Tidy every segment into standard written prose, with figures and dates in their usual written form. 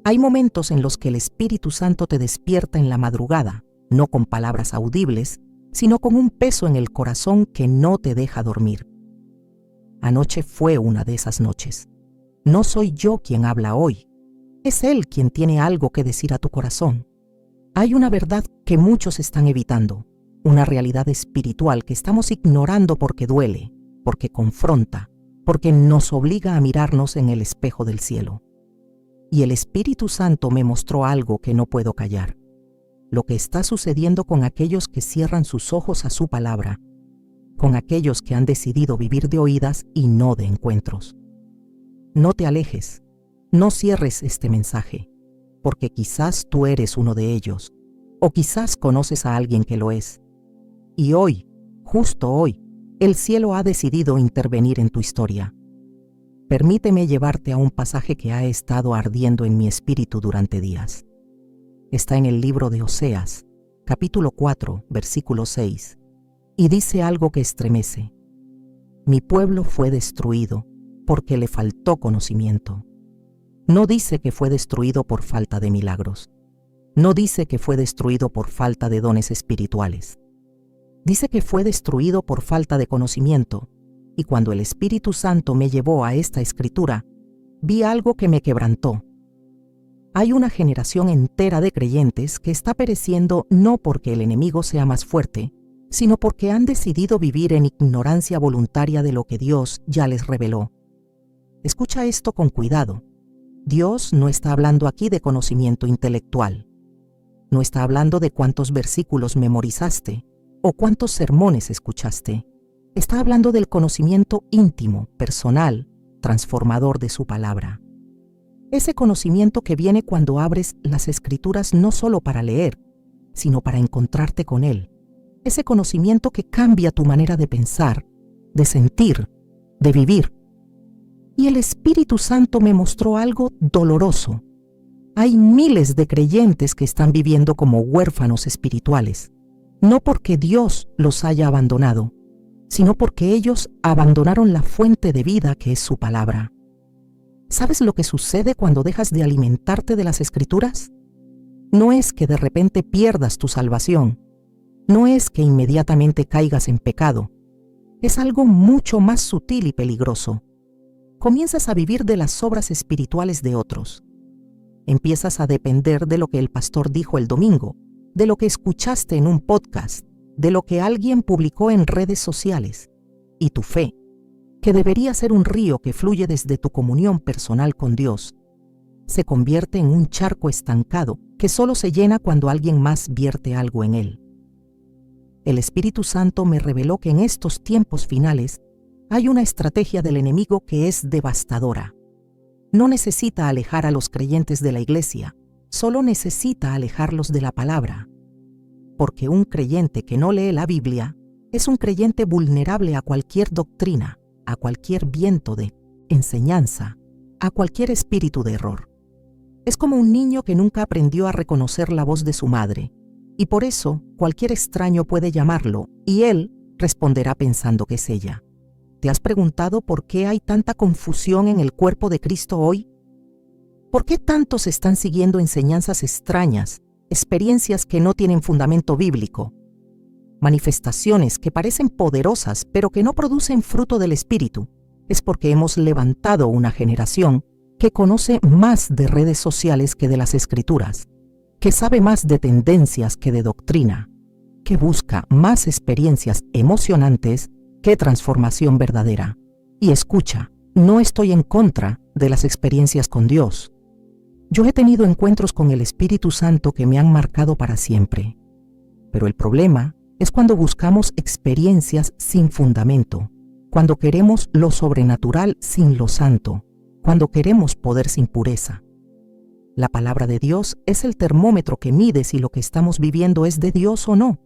Hay momentos en los que el Espíritu Santo te despierta en la madrugada, no con palabras audibles, sino con un peso en el corazón que no te deja dormir. Anoche fue una de esas noches. No soy yo quien habla hoy. Es Él quien tiene algo que decir a tu corazón. Hay una verdad que muchos están evitando, una realidad espiritual que estamos ignorando porque duele, porque confronta, porque nos obliga a mirarnos en el espejo del cielo. Y el Espíritu Santo me mostró algo que no puedo callar. Lo que está sucediendo con aquellos que cierran sus ojos a su palabra, con aquellos que han decidido vivir de oídas y no de encuentros. No te alejes, no cierres este mensaje, porque quizás tú eres uno de ellos, o quizás conoces a alguien que lo es. Y hoy, justo hoy, el cielo ha decidido intervenir en tu historia. Permíteme llevarte a un pasaje que ha estado ardiendo en mi espíritu durante días. Está en el libro de Oseas, capítulo 4, versículo 6, y dice algo que estremece. Mi pueblo fue destruido porque le faltó conocimiento. No dice que fue destruido por falta de milagros. No dice que fue destruido por falta de dones espirituales. Dice que fue destruido por falta de conocimiento. Y cuando el Espíritu Santo me llevó a esta escritura, vi algo que me quebrantó. Hay una generación entera de creyentes que está pereciendo no porque el enemigo sea más fuerte, sino porque han decidido vivir en ignorancia voluntaria de lo que Dios ya les reveló. Escucha esto con cuidado. Dios no está hablando aquí de conocimiento intelectual. No está hablando de cuántos versículos memorizaste o cuántos sermones escuchaste. Está hablando del conocimiento íntimo, personal, transformador de su palabra. Ese conocimiento que viene cuando abres las Escrituras no solo para leer, sino para encontrarte con Él. Ese conocimiento que cambia tu manera de pensar, de sentir, de vivir. Y el Espíritu Santo me mostró algo doloroso. Hay miles de creyentes que están viviendo como huérfanos espirituales, no porque Dios los haya abandonado, sino porque ellos abandonaron la fuente de vida que es su palabra. ¿Sabes lo que sucede cuando dejas de alimentarte de las Escrituras? No es que de repente pierdas tu salvación, no es que inmediatamente caigas en pecado, es algo mucho más sutil y peligroso. Comienzas a vivir de las obras espirituales de otros. Empiezas a depender de lo que el pastor dijo el domingo, de lo que escuchaste en un podcast, de lo que alguien publicó en redes sociales, y tu fe, que debería ser un río que fluye desde tu comunión personal con Dios, se convierte en un charco estancado que solo se llena cuando alguien más vierte algo en él. El Espíritu Santo me reveló que en estos tiempos finales hay una estrategia del enemigo que es devastadora. No necesita alejar a los creyentes de la iglesia, solo necesita alejarlos de la palabra. Porque un creyente que no lee la Biblia es un creyente vulnerable a cualquier doctrina, a cualquier viento de enseñanza, a cualquier espíritu de error. Es como un niño que nunca aprendió a reconocer la voz de su madre, y por eso cualquier extraño puede llamarlo, y él responderá pensando que es ella. ¿Te has preguntado por qué hay tanta confusión en el cuerpo de Cristo hoy? ¿Por qué tantos están siguiendo enseñanzas extrañas, experiencias que no tienen fundamento bíblico, manifestaciones que parecen poderosas pero que no producen fruto del Espíritu? Es porque hemos levantado una generación que conoce más de redes sociales que de las Escrituras, que sabe más de tendencias que de doctrina, que busca más experiencias emocionantes que transformación verdadera. Y escucha, no estoy en contra de las experiencias con Dios. Yo he tenido encuentros con el Espíritu Santo que me han marcado para siempre. Pero el problema es cuando buscamos experiencias sin fundamento, cuando queremos lo sobrenatural sin lo santo, cuando queremos poder sin pureza. La palabra de Dios es el termómetro que mide si lo que estamos viviendo es de Dios o no.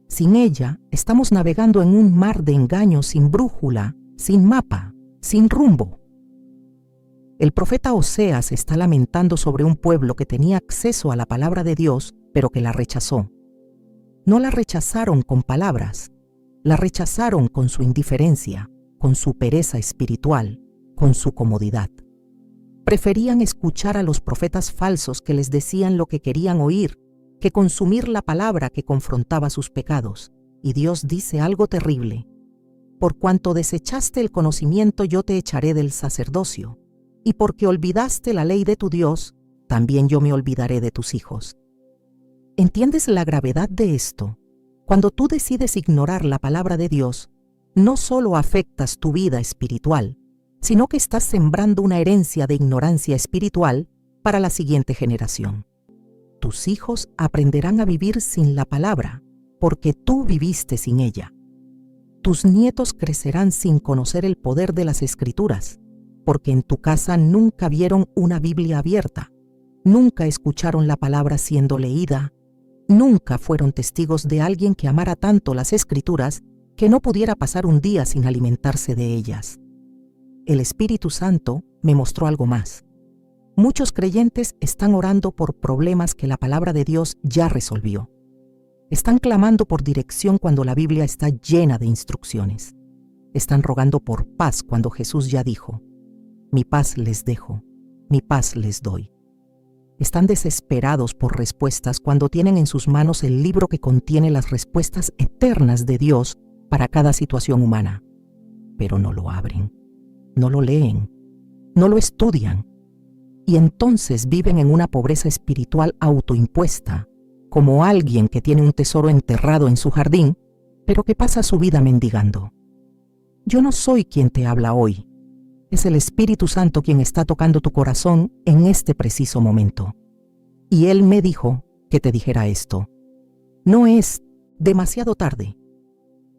Sin ella, estamos navegando en un mar de engaños sin brújula, sin mapa, sin rumbo. El profeta Oseas está lamentando sobre un pueblo que tenía acceso a la palabra de Dios, pero que la rechazó. No la rechazaron con palabras, la rechazaron con su indiferencia, con su pereza espiritual, con su comodidad. Preferían escuchar a los profetas falsos que les decían lo que querían oír, que consumir la palabra que confrontaba sus pecados. Y Dios dice algo terrible: por cuanto desechaste el conocimiento, yo te echaré del sacerdocio, y porque olvidaste la ley de tu Dios, también yo me olvidaré de tus hijos. ¿Entiendes la gravedad de esto? Cuando tú decides ignorar la palabra de Dios, no solo afectas tu vida espiritual, sino que estás sembrando una herencia de ignorancia espiritual para la siguiente generación. Tus hijos aprenderán a vivir sin la palabra, porque tú viviste sin ella. Tus nietos crecerán sin conocer el poder de las Escrituras, porque en tu casa nunca vieron una Biblia abierta, nunca escucharon la palabra siendo leída, nunca fueron testigos de alguien que amara tanto las Escrituras que no pudiera pasar un día sin alimentarse de ellas. El Espíritu Santo me mostró algo más. Muchos creyentes están orando por problemas que la palabra de Dios ya resolvió. Están clamando por dirección cuando la Biblia está llena de instrucciones. Están rogando por paz cuando Jesús ya dijo: mi paz les dejo, mi paz les doy. Están desesperados por respuestas cuando tienen en sus manos el libro que contiene las respuestas eternas de Dios para cada situación humana. Pero no lo abren, no lo leen, no lo estudian. Y entonces viven en una pobreza espiritual autoimpuesta, como alguien que tiene un tesoro enterrado en su jardín, pero que pasa su vida mendigando. Yo no soy quien te habla hoy. Es el Espíritu Santo quien está tocando tu corazón en este preciso momento. Y Él me dijo que te dijera esto. No es demasiado tarde.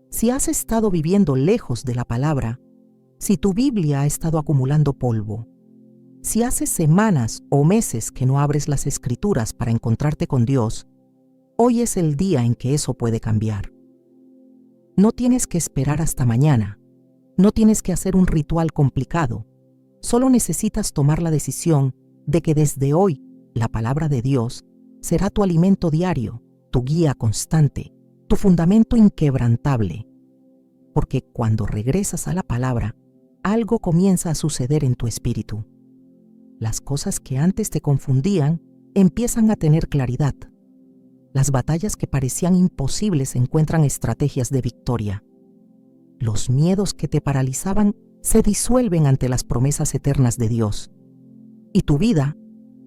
Si has estado viviendo lejos de la palabra, si tu Biblia ha estado acumulando polvo, si hace semanas o meses que no abres las Escrituras para encontrarte con Dios, hoy es el día en que eso puede cambiar. No tienes que esperar hasta mañana. No tienes que hacer un ritual complicado. Solo necesitas tomar la decisión de que desde hoy la palabra de Dios será tu alimento diario, tu guía constante, tu fundamento inquebrantable. Porque cuando regresas a la palabra, algo comienza a suceder en tu espíritu. Las cosas que antes te confundían empiezan a tener claridad. Las batallas que parecían imposibles encuentran estrategias de victoria. Los miedos que te paralizaban se disuelven ante las promesas eternas de Dios. Y tu vida,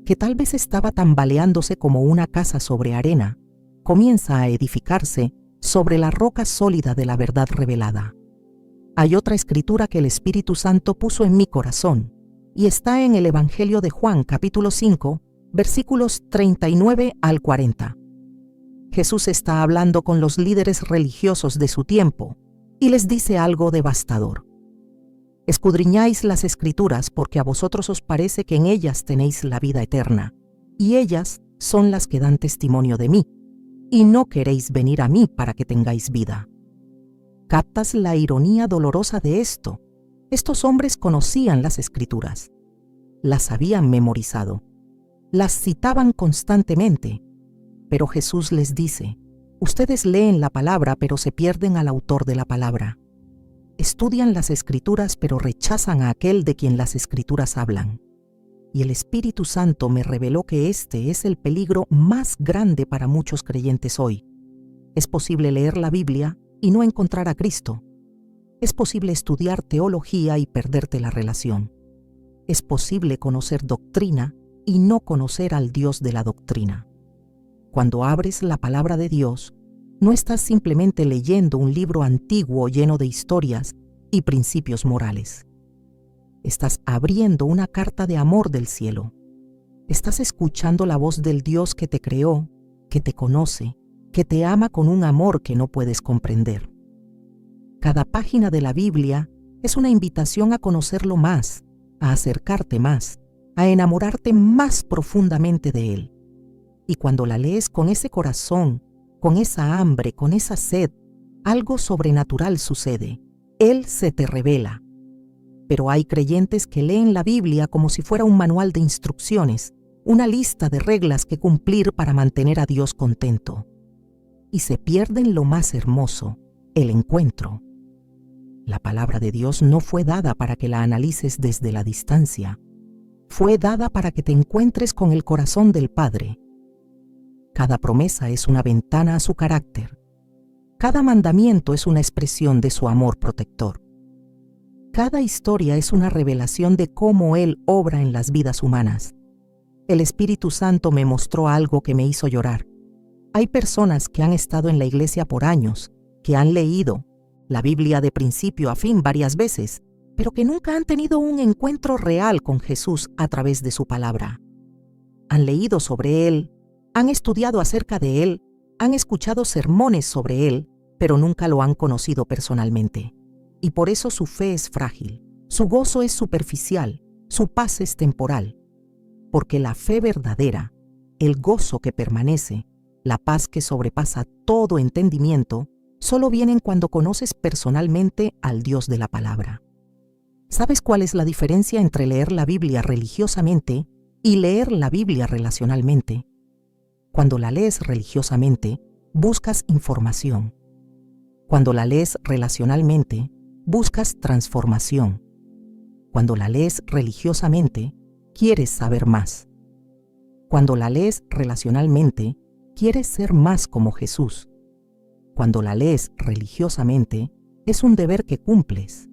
que tal vez estaba tambaleándose como una casa sobre arena, comienza a edificarse sobre la roca sólida de la verdad revelada. Hay otra escritura que el Espíritu Santo puso en mi corazón, y está en el Evangelio de Juan, capítulo 5, versículos 39 al 40. Jesús está hablando con los líderes religiosos de su tiempo, y les dice algo devastador. Escudriñáis las Escrituras porque a vosotros os parece que en ellas tenéis la vida eterna, y ellas son las que dan testimonio de mí, y no queréis venir a mí para que tengáis vida. ¿Captas la ironía dolorosa de esto? Estos hombres conocían las Escrituras, las habían memorizado, las citaban constantemente, pero Jesús les dice: ustedes leen la palabra pero se pierden al autor de la palabra. Estudian las Escrituras pero rechazan a aquel de quien las Escrituras hablan. Y el Espíritu Santo me reveló que este es el peligro más grande para muchos creyentes hoy. Es posible leer la Biblia y no encontrar a Cristo. Es posible estudiar teología y perderte la relación. Es posible conocer doctrina y no conocer al Dios de la doctrina. Cuando abres la palabra de Dios, no estás simplemente leyendo un libro antiguo lleno de historias y principios morales. Estás abriendo una carta de amor del cielo. Estás escuchando la voz del Dios que te creó, que te conoce, que te ama con un amor que no puedes comprender. Cada página de la Biblia es una invitación a conocerlo más, a acercarte más, a enamorarte más profundamente de Él. Y cuando la lees con ese corazón, con esa hambre, con esa sed, algo sobrenatural sucede. Él se te revela. Pero hay creyentes que leen la Biblia como si fuera un manual de instrucciones, una lista de reglas que cumplir para mantener a Dios contento. Y se pierden lo más hermoso, el encuentro. La palabra de Dios no fue dada para que la analices desde la distancia. fue dada para que te encuentres con el corazón del Padre. Cada promesa es una ventana a su carácter. Cada mandamiento es una expresión de su amor protector. Cada historia es una revelación de cómo Él obra en las vidas humanas. El Espíritu Santo me mostró algo que me hizo llorar. Hay personas que han estado en la iglesia por años, que han leído la Biblia de principio a fin varias veces, pero que nunca han tenido un encuentro real con Jesús a través de su palabra. Han leído sobre Él, han estudiado acerca de Él, han escuchado sermones sobre Él, pero nunca lo han conocido personalmente. Y por eso su fe es frágil, su gozo es superficial, su paz es temporal. Porque la fe verdadera, el gozo que permanece, la paz que sobrepasa todo entendimiento, solo vienen cuando conoces personalmente al Dios de la palabra. ¿Sabes cuál es la diferencia entre leer la Biblia religiosamente y leer la Biblia relacionalmente? Cuando la lees religiosamente, buscas información. Cuando la lees relacionalmente, buscas transformación. Cuando la lees religiosamente, quieres saber más. Cuando la lees relacionalmente, quieres ser más como Jesús. Cuando la lees religiosamente, es un deber que cumples.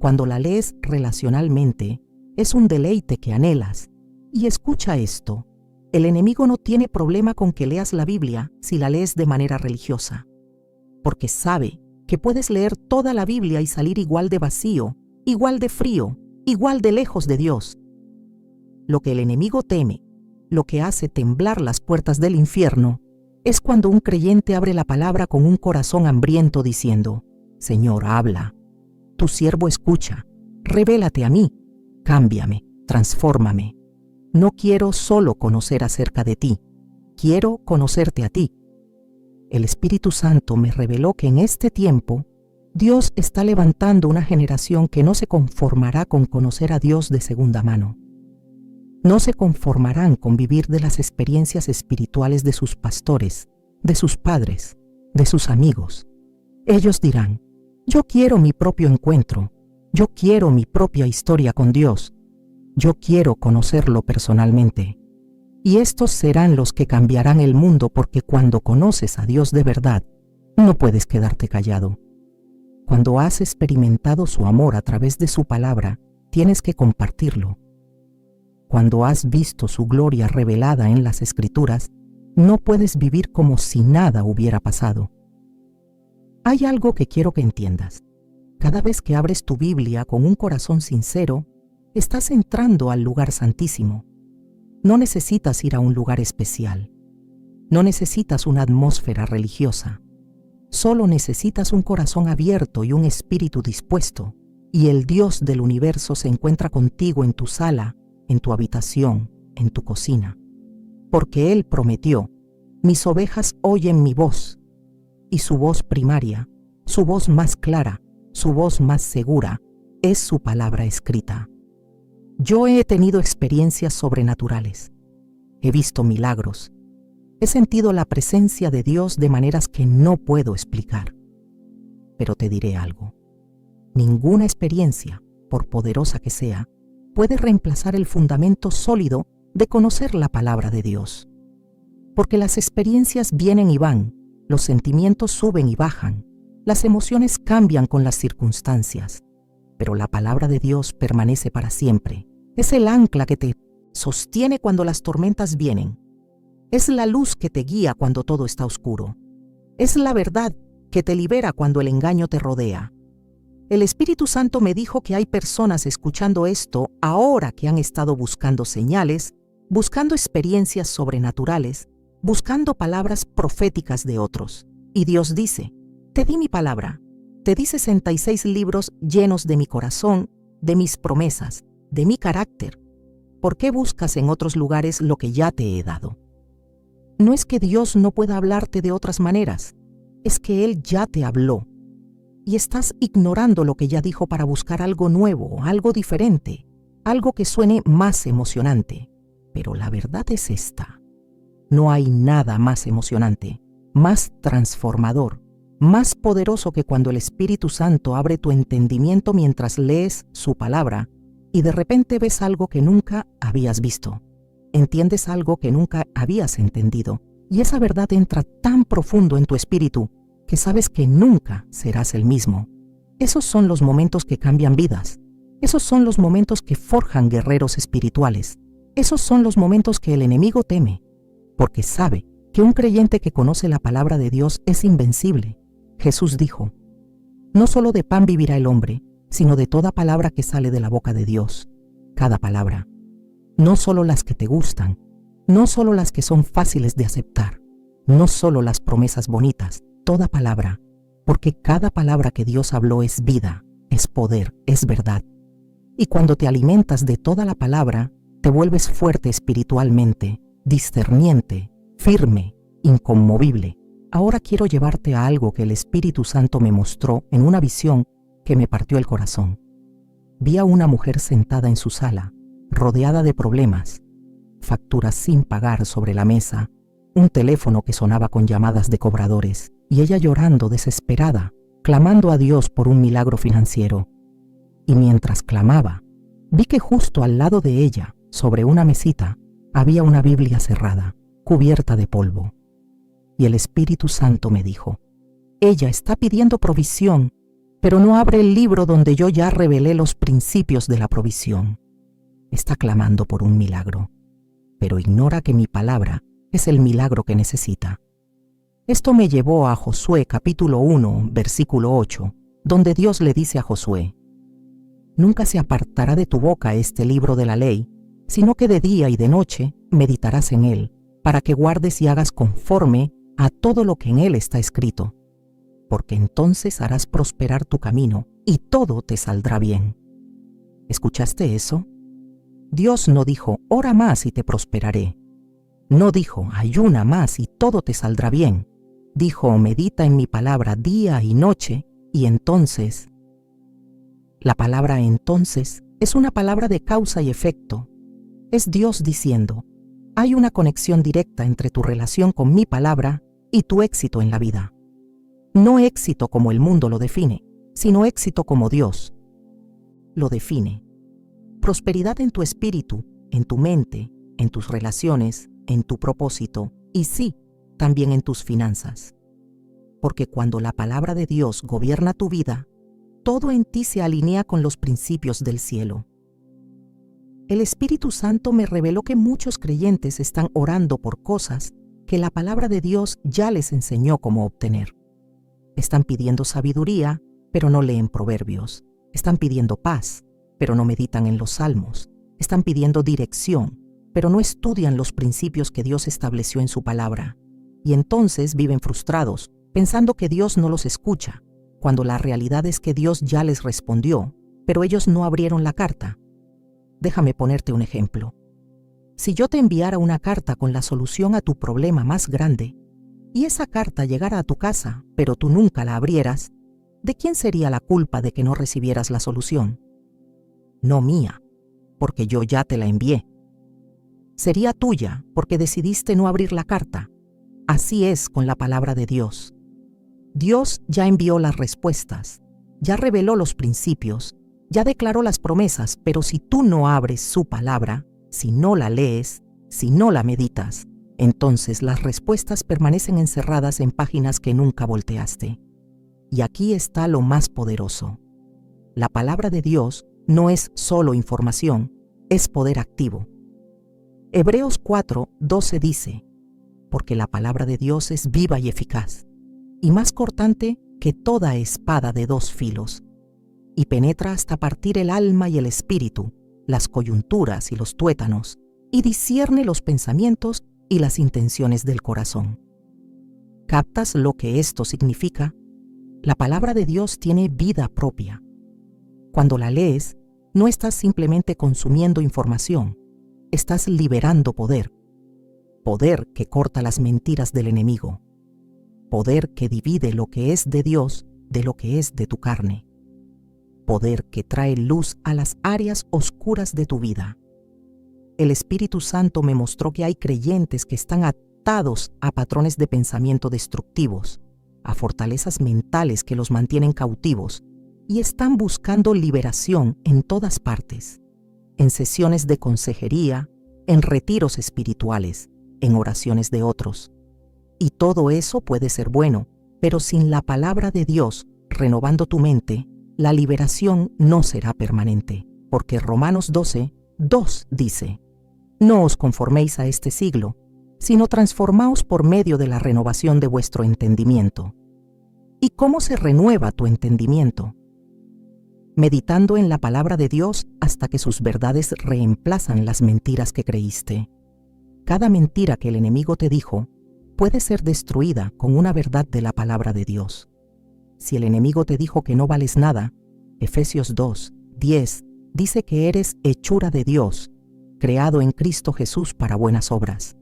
Cuando la lees relacionalmente, es un deleite que anhelas. Y escucha esto, el enemigo no tiene problema con que leas la Biblia si la lees de manera religiosa, porque sabe que puedes leer toda la Biblia y salir igual de vacío, igual de frío, igual de lejos de Dios. Lo que el enemigo teme, lo que hace temblar las puertas del infierno, es cuando un creyente abre la palabra con un corazón hambriento diciendo: Señor, habla, tu siervo escucha, revélate a mí, cámbiame, transfórmame. No quiero solo conocer acerca de ti, quiero conocerte a ti. El Espíritu Santo me reveló que en este tiempo Dios está levantando una generación que no se conformará con conocer a Dios de segunda mano. No se conformarán con vivir de las experiencias espirituales de sus pastores, de sus padres, de sus amigos. Ellos dirán: yo quiero mi propio encuentro, yo quiero mi propia historia con Dios, yo quiero conocerlo personalmente. Y estos serán los que cambiarán el mundo, porque cuando conoces a Dios de verdad, no puedes quedarte callado. Cuando has experimentado su amor a través de su palabra, tienes que compartirlo. Cuando has visto su gloria revelada en las Escrituras, no puedes vivir como si nada hubiera pasado. Hay algo que quiero que entiendas. Cada vez que abres tu Biblia con un corazón sincero, estás entrando al lugar santísimo. No necesitas ir a un lugar especial. No necesitas una atmósfera religiosa. Solo necesitas un corazón abierto y un espíritu dispuesto, y el Dios del universo se encuentra contigo en tu sala, en tu habitación, en tu cocina. Porque Él prometió: mis ovejas oyen mi voz, y su voz primaria, su voz más clara, su voz más segura, es su palabra escrita. Yo he tenido experiencias sobrenaturales. He visto milagros. He sentido la presencia de Dios de maneras que no puedo explicar. Pero te diré algo. Ninguna experiencia, por poderosa que sea, puede reemplazar el fundamento sólido de conocer la palabra de Dios. Porque las experiencias vienen y van, los sentimientos suben y bajan, las emociones cambian con las circunstancias, pero la palabra de Dios permanece para siempre. Es el ancla que te sostiene cuando las tormentas vienen. Es la luz que te guía cuando todo está oscuro. Es la verdad que te libera cuando el engaño te rodea. El Espíritu Santo me dijo que hay personas escuchando esto ahora que han estado buscando señales, buscando experiencias sobrenaturales, buscando palabras proféticas de otros. Y Dios dice: te di mi palabra, te di 66 libros llenos de mi corazón, de mis promesas, de mi carácter. ¿Por qué buscas en otros lugares lo que ya te he dado? No es que Dios no pueda hablarte de otras maneras, es que Él ya te habló. Y estás ignorando lo que ya dijo para buscar algo nuevo, algo diferente, algo que suene más emocionante. Pero la verdad es esta: no hay nada más emocionante, más transformador, más poderoso que cuando el Espíritu Santo abre tu entendimiento mientras lees su palabra y de repente ves algo que nunca habías visto. Entiendes algo que nunca habías entendido, y esa verdad entra tan profundo en tu espíritu que sabes que nunca serás el mismo. Esos son los momentos que cambian vidas. Esos son los momentos que forjan guerreros espirituales. Esos son los momentos que el enemigo teme, porque sabe que un creyente que conoce la palabra de Dios es invencible. Jesús dijo: no solo de pan vivirá el hombre, sino de toda palabra que sale de la boca de Dios. Cada palabra. No solo las que te gustan, no solo las que son fáciles de aceptar, no solo las promesas bonitas, toda palabra, porque cada palabra que Dios habló es vida, es poder, es verdad. Y cuando te alimentas de toda la palabra, te vuelves fuerte espiritualmente, discerniente, firme, inconmovible. Ahora quiero llevarte a algo que el Espíritu Santo me mostró en una visión que me partió el corazón. Vi a una mujer sentada en su sala, rodeada de problemas, facturas sin pagar sobre la mesa, un teléfono que sonaba con llamadas de cobradores, y ella llorando desesperada, clamando a Dios por un milagro financiero. Y mientras clamaba, vi que justo al lado de ella, sobre una mesita, había una Biblia cerrada, cubierta de polvo. Y el Espíritu Santo me dijo: ella está pidiendo provisión, pero no abre el libro donde yo ya revelé los principios de la provisión. Está clamando por un milagro, pero ignora que mi palabra es el milagro que necesita. Esto me llevó a Josué capítulo 1, versículo 8, donde Dios le dice a Josué: nunca se apartará de tu boca este libro de la ley, sino que de día y de noche meditarás en él, para que guardes y hagas conforme a todo lo que en él está escrito, porque entonces harás prosperar tu camino y todo te saldrá bien. ¿Escuchaste eso? Dios no dijo: ora más y te prosperaré. No dijo: ayuna más y todo te saldrá bien. Dijo: medita en mi palabra día y noche, y entonces. La palabra entonces es una palabra de causa y efecto. Es Dios diciendo: hay una conexión directa entre tu relación con mi palabra y tu éxito en la vida. No éxito como el mundo lo define, sino éxito como Dios lo define. Prosperidad en tu espíritu, en tu mente, en tus relaciones, en tu propósito y sí, también en tus finanzas. Porque cuando la palabra de Dios gobierna tu vida, todo en ti se alinea con los principios del cielo. El Espíritu Santo me reveló que muchos creyentes están orando por cosas que la palabra de Dios ya les enseñó cómo obtener. Están pidiendo sabiduría, pero no leen proverbios. Están pidiendo paz, pero no meditan en los salmos. Están pidiendo dirección, pero no estudian los principios que Dios estableció en su palabra. Y entonces viven frustrados, pensando que Dios no los escucha, cuando la realidad es que Dios ya les respondió, pero ellos no abrieron la carta. Déjame ponerte un ejemplo. Si yo te enviara una carta con la solución a tu problema más grande, y esa carta llegara a tu casa, pero tú nunca la abrieras, ¿de quién sería la culpa de que no recibieras la solución? No mía, porque yo ya te la envié. Sería tuya, porque decidiste no abrir la carta. Así es con la palabra de Dios. Dios ya envió las respuestas, ya reveló los principios, ya declaró las promesas, pero si tú no abres su palabra, si no la lees, si no la meditas, entonces las respuestas permanecen encerradas en páginas que nunca volteaste. Y aquí está lo más poderoso. La palabra de Dios no es solo información, es poder activo. Hebreos 4:12 dice: porque la palabra de Dios es viva y eficaz, y más cortante que toda espada de dos filos, y penetra hasta partir el alma y el espíritu, las coyunturas y los tuétanos, y discierne los pensamientos y las intenciones del corazón. ¿Captas lo que esto significa? La palabra de Dios tiene vida propia. Cuando la lees, no estás simplemente consumiendo información, estás liberando poder. Poder que corta las mentiras del enemigo. Poder que divide lo que es de Dios de lo que es de tu carne. Poder que trae luz a las áreas oscuras de tu vida. El Espíritu Santo me mostró que hay creyentes que están atados a patrones de pensamiento destructivos, a fortalezas mentales que los mantienen cautivos y están buscando liberación en todas partes. en sesiones de consejería, en retiros espirituales, en oraciones de otros. Y todo eso puede ser bueno, pero sin la palabra de Dios renovando tu mente, la liberación no será permanente, porque Romanos 12:2 dice: no os conforméis a este siglo, sino transformaos por medio de la renovación de vuestro entendimiento. ¿Y cómo se renueva tu entendimiento? Meditando en la palabra de Dios hasta que sus verdades reemplazan las mentiras que creíste. Cada mentira que el enemigo te dijo puede ser destruida con una verdad de la palabra de Dios. Si el enemigo te dijo que no vales nada, Efesios 2:10 dice que eres hechura de Dios, creado en Cristo Jesús para buenas obras.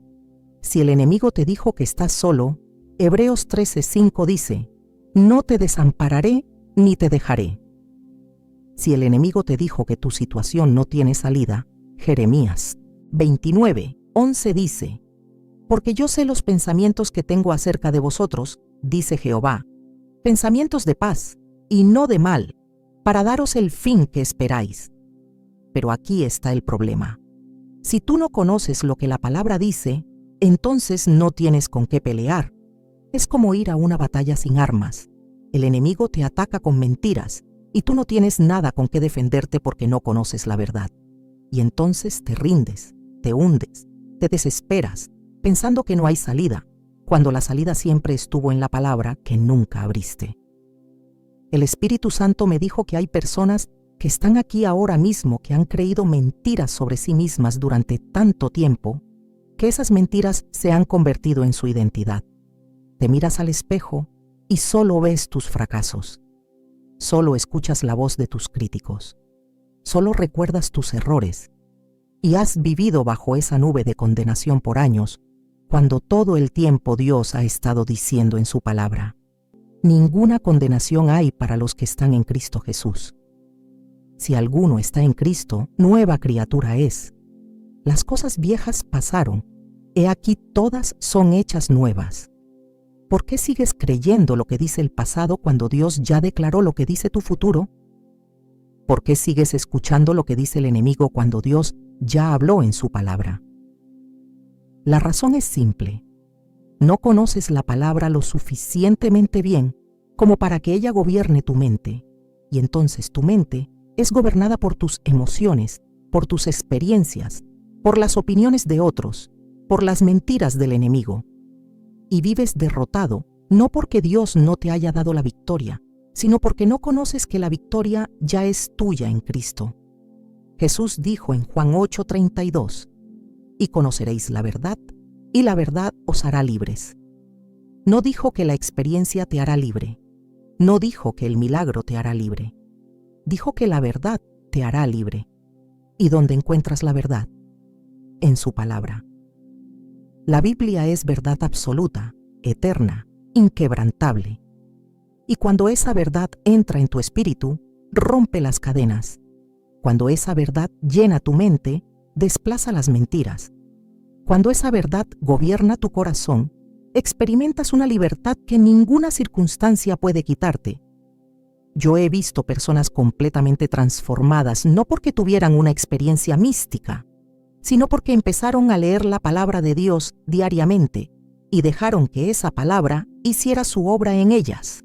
Si el enemigo te dijo que estás solo, Hebreos 13:5 dice: no te desampararé ni te dejaré. Si el enemigo te dijo que tu situación no tiene salida, Jeremías 29:11 dice: porque yo sé los pensamientos que tengo acerca de vosotros, dice Jehová, pensamientos de paz y no de mal, para daros el fin que esperáis. Pero aquí está el problema. Si tú no conoces lo que la palabra dice, entonces no tienes con qué pelear. Es como ir a una batalla sin armas. El enemigo te ataca con mentiras y tú no tienes nada con qué defenderte porque no conoces la verdad. Y entonces te rindes, te hundes, te desesperas, pensando que no hay salida, cuando la salida siempre estuvo en la palabra que nunca abriste. El Espíritu Santo me dijo que hay personas que están aquí ahora mismo que han creído mentiras sobre sí mismas durante tanto tiempo, que esas mentiras se han convertido en su identidad. Te miras al espejo y solo ves tus fracasos. Solo escuchas la voz de tus críticos. Solo recuerdas tus errores. Y has vivido bajo esa nube de condenación por años, cuando todo el tiempo Dios ha estado diciendo en su palabra: ninguna condenación hay para los que están en Cristo Jesús. Si alguno está en Cristo, nueva criatura es. Las cosas viejas pasaron, he aquí todas son hechas nuevas. ¿Por qué sigues creyendo lo que dice el pasado cuando Dios ya declaró lo que dice tu futuro? ¿Por qué sigues escuchando lo que dice el enemigo cuando Dios ya habló en su palabra? La razón es simple. No conoces la palabra lo suficientemente bien como para que ella gobierne tu mente, y entonces tu mente es gobernada por tus emociones, por tus experiencias, por las opiniones de otros, por las mentiras del enemigo. Y vives derrotado, no porque Dios no te haya dado la victoria, sino porque no conoces que la victoria ya es tuya en Cristo. Jesús dijo en Juan 8:32: y conoceréis la verdad, y la verdad os hará libres. No dijo que la experiencia te hará libre. No dijo que el milagro te hará libre. Dijo que la verdad te hará libre. ¿Y dónde encuentras la verdad? En su palabra. La Biblia es verdad absoluta, eterna, inquebrantable. Y cuando esa verdad entra en tu espíritu, rompe las cadenas. Cuando esa verdad llena tu mente, desplaza las mentiras. Cuando esa verdad gobierna tu corazón, experimentas una libertad que ninguna circunstancia puede quitarte. Yo he visto personas completamente transformadas no porque tuvieran una experiencia mística, sino porque empezaron a leer la palabra de Dios diariamente y dejaron que esa palabra hiciera su obra en ellas.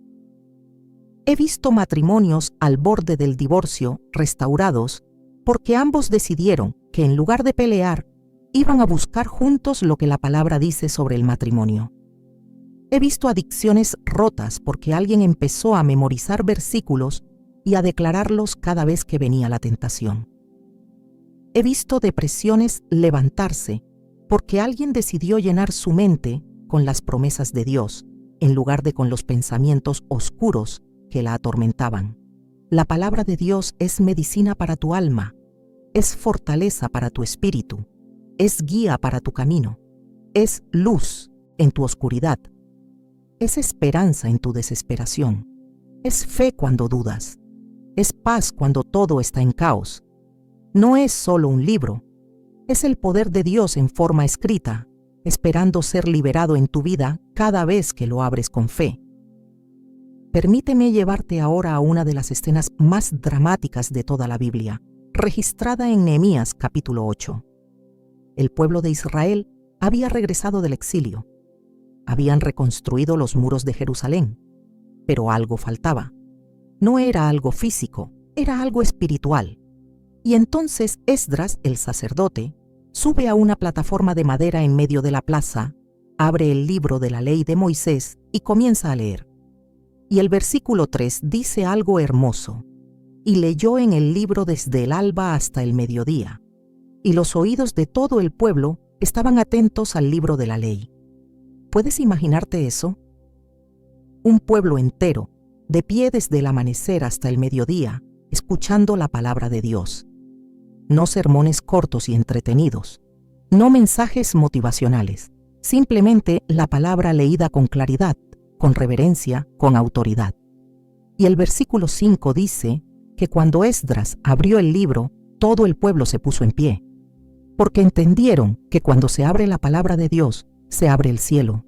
He visto matrimonios al borde del divorcio restaurados porque ambos decidieron que en lugar de pelear, iban a buscar juntos lo que la palabra dice sobre el matrimonio. He visto adicciones rotas porque alguien empezó a memorizar versículos y a declararlos cada vez que venía la tentación. He visto depresiones levantarse porque alguien decidió llenar su mente con las promesas de Dios, en lugar de con los pensamientos oscuros que la atormentaban. La palabra de Dios es medicina para tu alma, es fortaleza para tu espíritu, es guía para tu camino, es luz en tu oscuridad, es esperanza en tu desesperación, es fe cuando dudas, es paz cuando todo está en caos. No es solo un libro, es el poder de Dios en forma escrita, esperando ser liberado en tu vida cada vez que lo abres con fe. Permíteme llevarte ahora a una de las escenas más dramáticas de toda la Biblia, registrada en Nehemías capítulo 8. El pueblo de Israel había regresado del exilio. Habían reconstruido los muros de Jerusalén, pero algo faltaba. No era algo físico, era algo espiritual. Y entonces Esdras, el sacerdote, sube a una plataforma de madera en medio de la plaza, abre el libro de la ley de Moisés y comienza a leer. Y el versículo 3 dice algo hermoso. Y leyó en el libro desde el alba hasta el mediodía, y los oídos de todo el pueblo estaban atentos al libro de la ley. ¿Puedes imaginarte eso? Un pueblo entero, de pie desde el amanecer hasta el mediodía, escuchando la palabra de Dios. No sermones cortos y entretenidos, no mensajes motivacionales, simplemente la palabra leída con claridad, con reverencia, con autoridad. Y el versículo 5 dice que cuando Esdras abrió el libro, todo el pueblo se puso en pie, porque entendieron que cuando se abre la palabra de Dios, se abre el cielo.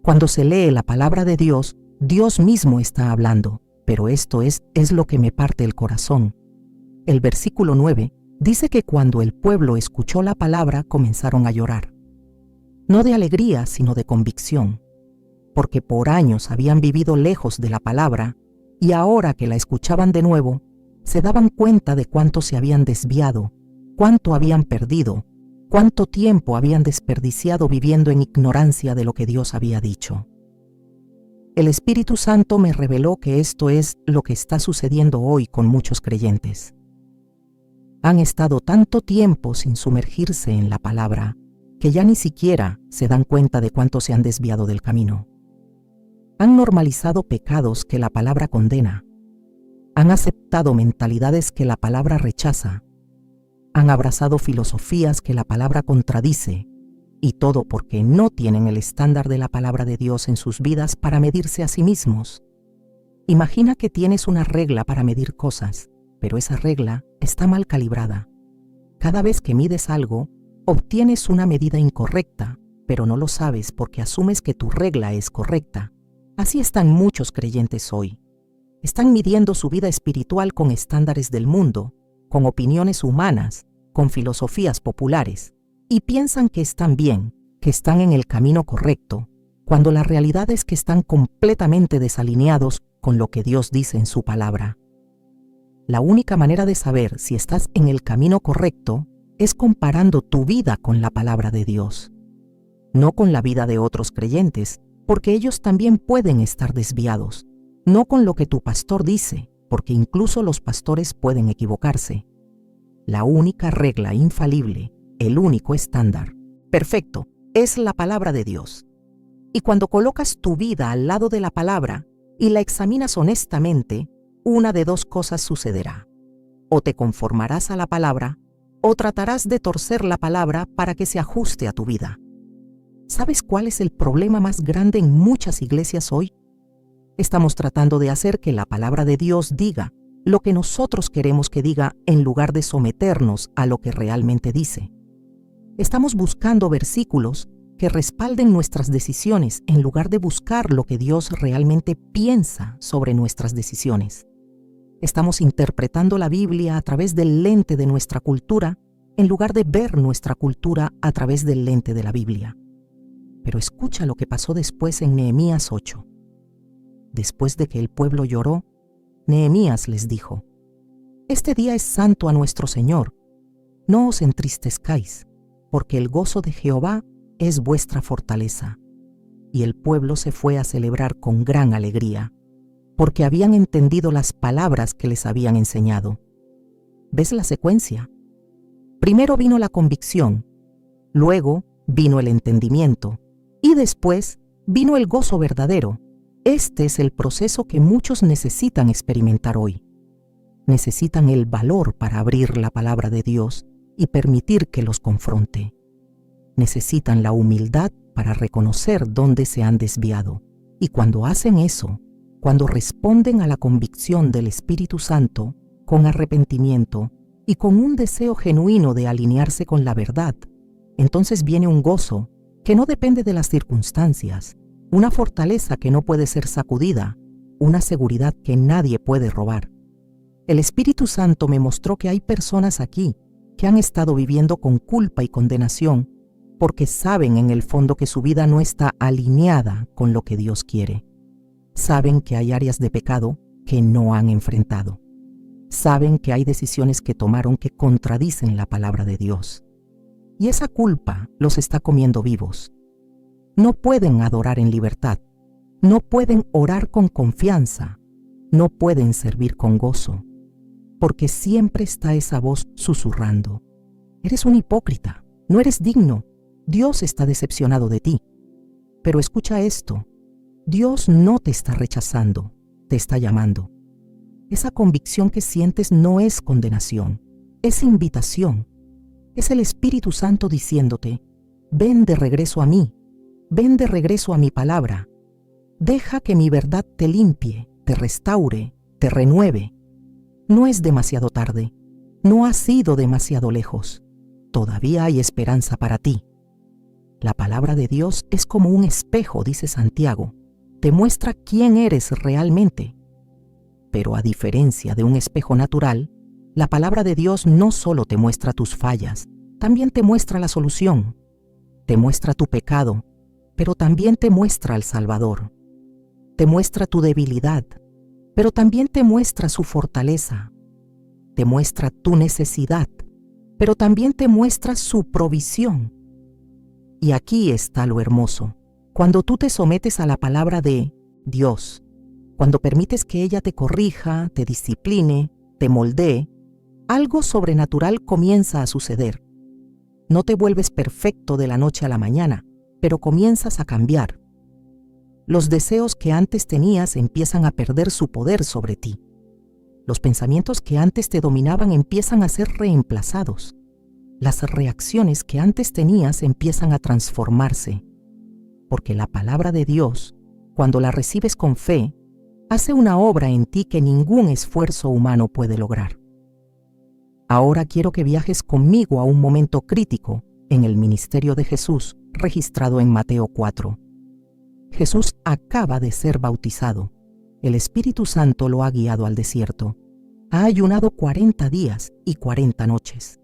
Cuando se lee la palabra de Dios, Dios mismo está hablando, pero esto es lo que me parte el corazón. El versículo 9 dice que cuando el pueblo escuchó la palabra, comenzaron a llorar. No de alegría, sino de convicción, porque por años habían vivido lejos de la palabra, y ahora que la escuchaban de nuevo, se daban cuenta de cuánto se habían desviado, cuánto habían perdido, cuánto tiempo habían desperdiciado viviendo en ignorancia de lo que Dios había dicho. El Espíritu Santo me reveló que esto es lo que está sucediendo hoy con muchos creyentes. Han estado tanto tiempo sin sumergirse en la palabra que ya ni siquiera se dan cuenta de cuánto se han desviado del camino. Han normalizado pecados que la palabra condena. Han aceptado mentalidades que la palabra rechaza. Han abrazado filosofías que la palabra contradice. Y todo porque no tienen el estándar de la palabra de Dios en sus vidas para medirse a sí mismos. Imagina que tienes una regla para medir cosas, pero esa regla está mal calibrada. Cada vez que mides algo, obtienes una medida incorrecta, pero no lo sabes porque asumes que tu regla es correcta. Así están muchos creyentes hoy. Están midiendo su vida espiritual con estándares del mundo, con opiniones humanas, con filosofías populares, y piensan que están bien, que están en el camino correcto, cuando la realidad es que están completamente desalineados con lo que Dios dice en su palabra. La única manera de saber si estás en el camino correcto es comparando tu vida con la palabra de Dios, no con la vida de otros creyentes, porque ellos también pueden estar desviados, no con lo que tu pastor dice, porque incluso los pastores pueden equivocarse. La única regla infalible, el único estándar perfecto, es la palabra de Dios. Y cuando colocas tu vida al lado de la palabra y la examinas honestamente, una de dos cosas sucederá. O te conformarás a la palabra, o tratarás de torcer la palabra para que se ajuste a tu vida. ¿Sabes cuál es el problema más grande en muchas iglesias hoy? Estamos tratando de hacer que la palabra de Dios diga lo que nosotros queremos que diga en lugar de someternos a lo que realmente dice. Estamos buscando versículos que respalden nuestras decisiones en lugar de buscar lo que Dios realmente piensa sobre nuestras decisiones. Estamos interpretando la Biblia a través del lente de nuestra cultura en lugar de ver nuestra cultura a través del lente de la Biblia. Pero escucha lo que pasó después en Nehemías 8. Después de que el pueblo lloró, Nehemías les dijo: «Este día es santo a nuestro Señor. No os entristezcáis, porque el gozo de Jehová es vuestra fortaleza». Y el pueblo se fue a celebrar con gran alegría, porque habían entendido las palabras que les habían enseñado. ¿Ves la secuencia? Primero vino la convicción, luego vino el entendimiento, y después vino el gozo verdadero. Este es el proceso que muchos necesitan experimentar hoy. Necesitan el valor para abrir la palabra de Dios y permitir que los confronte. Necesitan la humildad para reconocer dónde se han desviado. Y cuando hacen eso, cuando responden a la convicción del Espíritu Santo con arrepentimiento y con un deseo genuino de alinearse con la verdad, entonces viene un gozo que no depende de las circunstancias, una fortaleza que no puede ser sacudida, una seguridad que nadie puede robar. El Espíritu Santo me mostró que hay personas aquí que han estado viviendo con culpa y condenación porque saben en el fondo que su vida no está alineada con lo que Dios quiere. Saben que hay áreas de pecado que no han enfrentado. Saben que hay decisiones que tomaron que contradicen la palabra de Dios. Y esa culpa los está comiendo vivos. No pueden adorar en libertad. No pueden orar con confianza. No pueden servir con gozo. Porque siempre está esa voz susurrando. Eres un hipócrita. No eres digno. Dios está decepcionado de ti. Pero escucha esto. Dios no te está rechazando. Te está llamando. Esa convicción que sientes no es condenación. Es invitación. Es el Espíritu Santo diciéndote, ven de regreso a mí. Ven de regreso a mi palabra. Deja que mi verdad te limpie, te restaure, te renueve. No es demasiado tarde. No has ido demasiado lejos. Todavía hay esperanza para ti. La palabra de Dios es como un espejo, dice Santiago. Te muestra quién eres realmente. Pero a diferencia de un espejo natural, la palabra de Dios no solo te muestra tus fallas, también te muestra la solución. Te muestra tu pecado, pero también te muestra al Salvador. Te muestra tu debilidad, pero también te muestra su fortaleza. Te muestra tu necesidad, pero también te muestra su provisión. Y aquí está lo hermoso. Cuando tú te sometes a la palabra de Dios, cuando permites que ella te corrija, te discipline, te moldee, algo sobrenatural comienza a suceder. No te vuelves perfecto de la noche a la mañana, pero comienzas a cambiar. Los deseos que antes tenías empiezan a perder su poder sobre ti. Los pensamientos que antes te dominaban empiezan a ser reemplazados. Las reacciones que antes tenías empiezan a transformarse. Porque la palabra de Dios, cuando la recibes con fe, hace una obra en ti que ningún esfuerzo humano puede lograr. Ahora quiero que viajes conmigo a un momento crítico en el ministerio de Jesús, registrado en Mateo 4. Jesús acaba de ser bautizado. El Espíritu Santo lo ha guiado al desierto. Ha ayunado 40 días y 40 noches.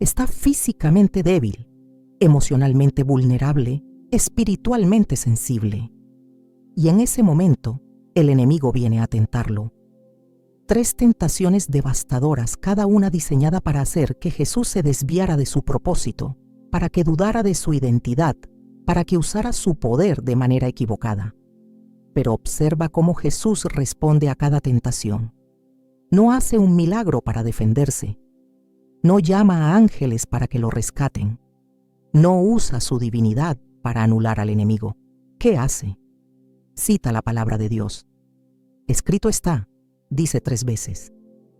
Está físicamente débil, emocionalmente vulnerable, espiritualmente sensible. Y en ese momento, el enemigo viene a tentarlo. 3 tentaciones devastadoras, cada una diseñada para hacer que Jesús se desviara de su propósito, para que dudara de su identidad, para que usara su poder de manera equivocada. Pero observa cómo Jesús responde a cada tentación. No hace un milagro para defenderse. No llama a ángeles para que lo rescaten. No usa su divinidad para anular al enemigo. ¿Qué hace? Cita la palabra de Dios. Escrito está, dice 3 veces.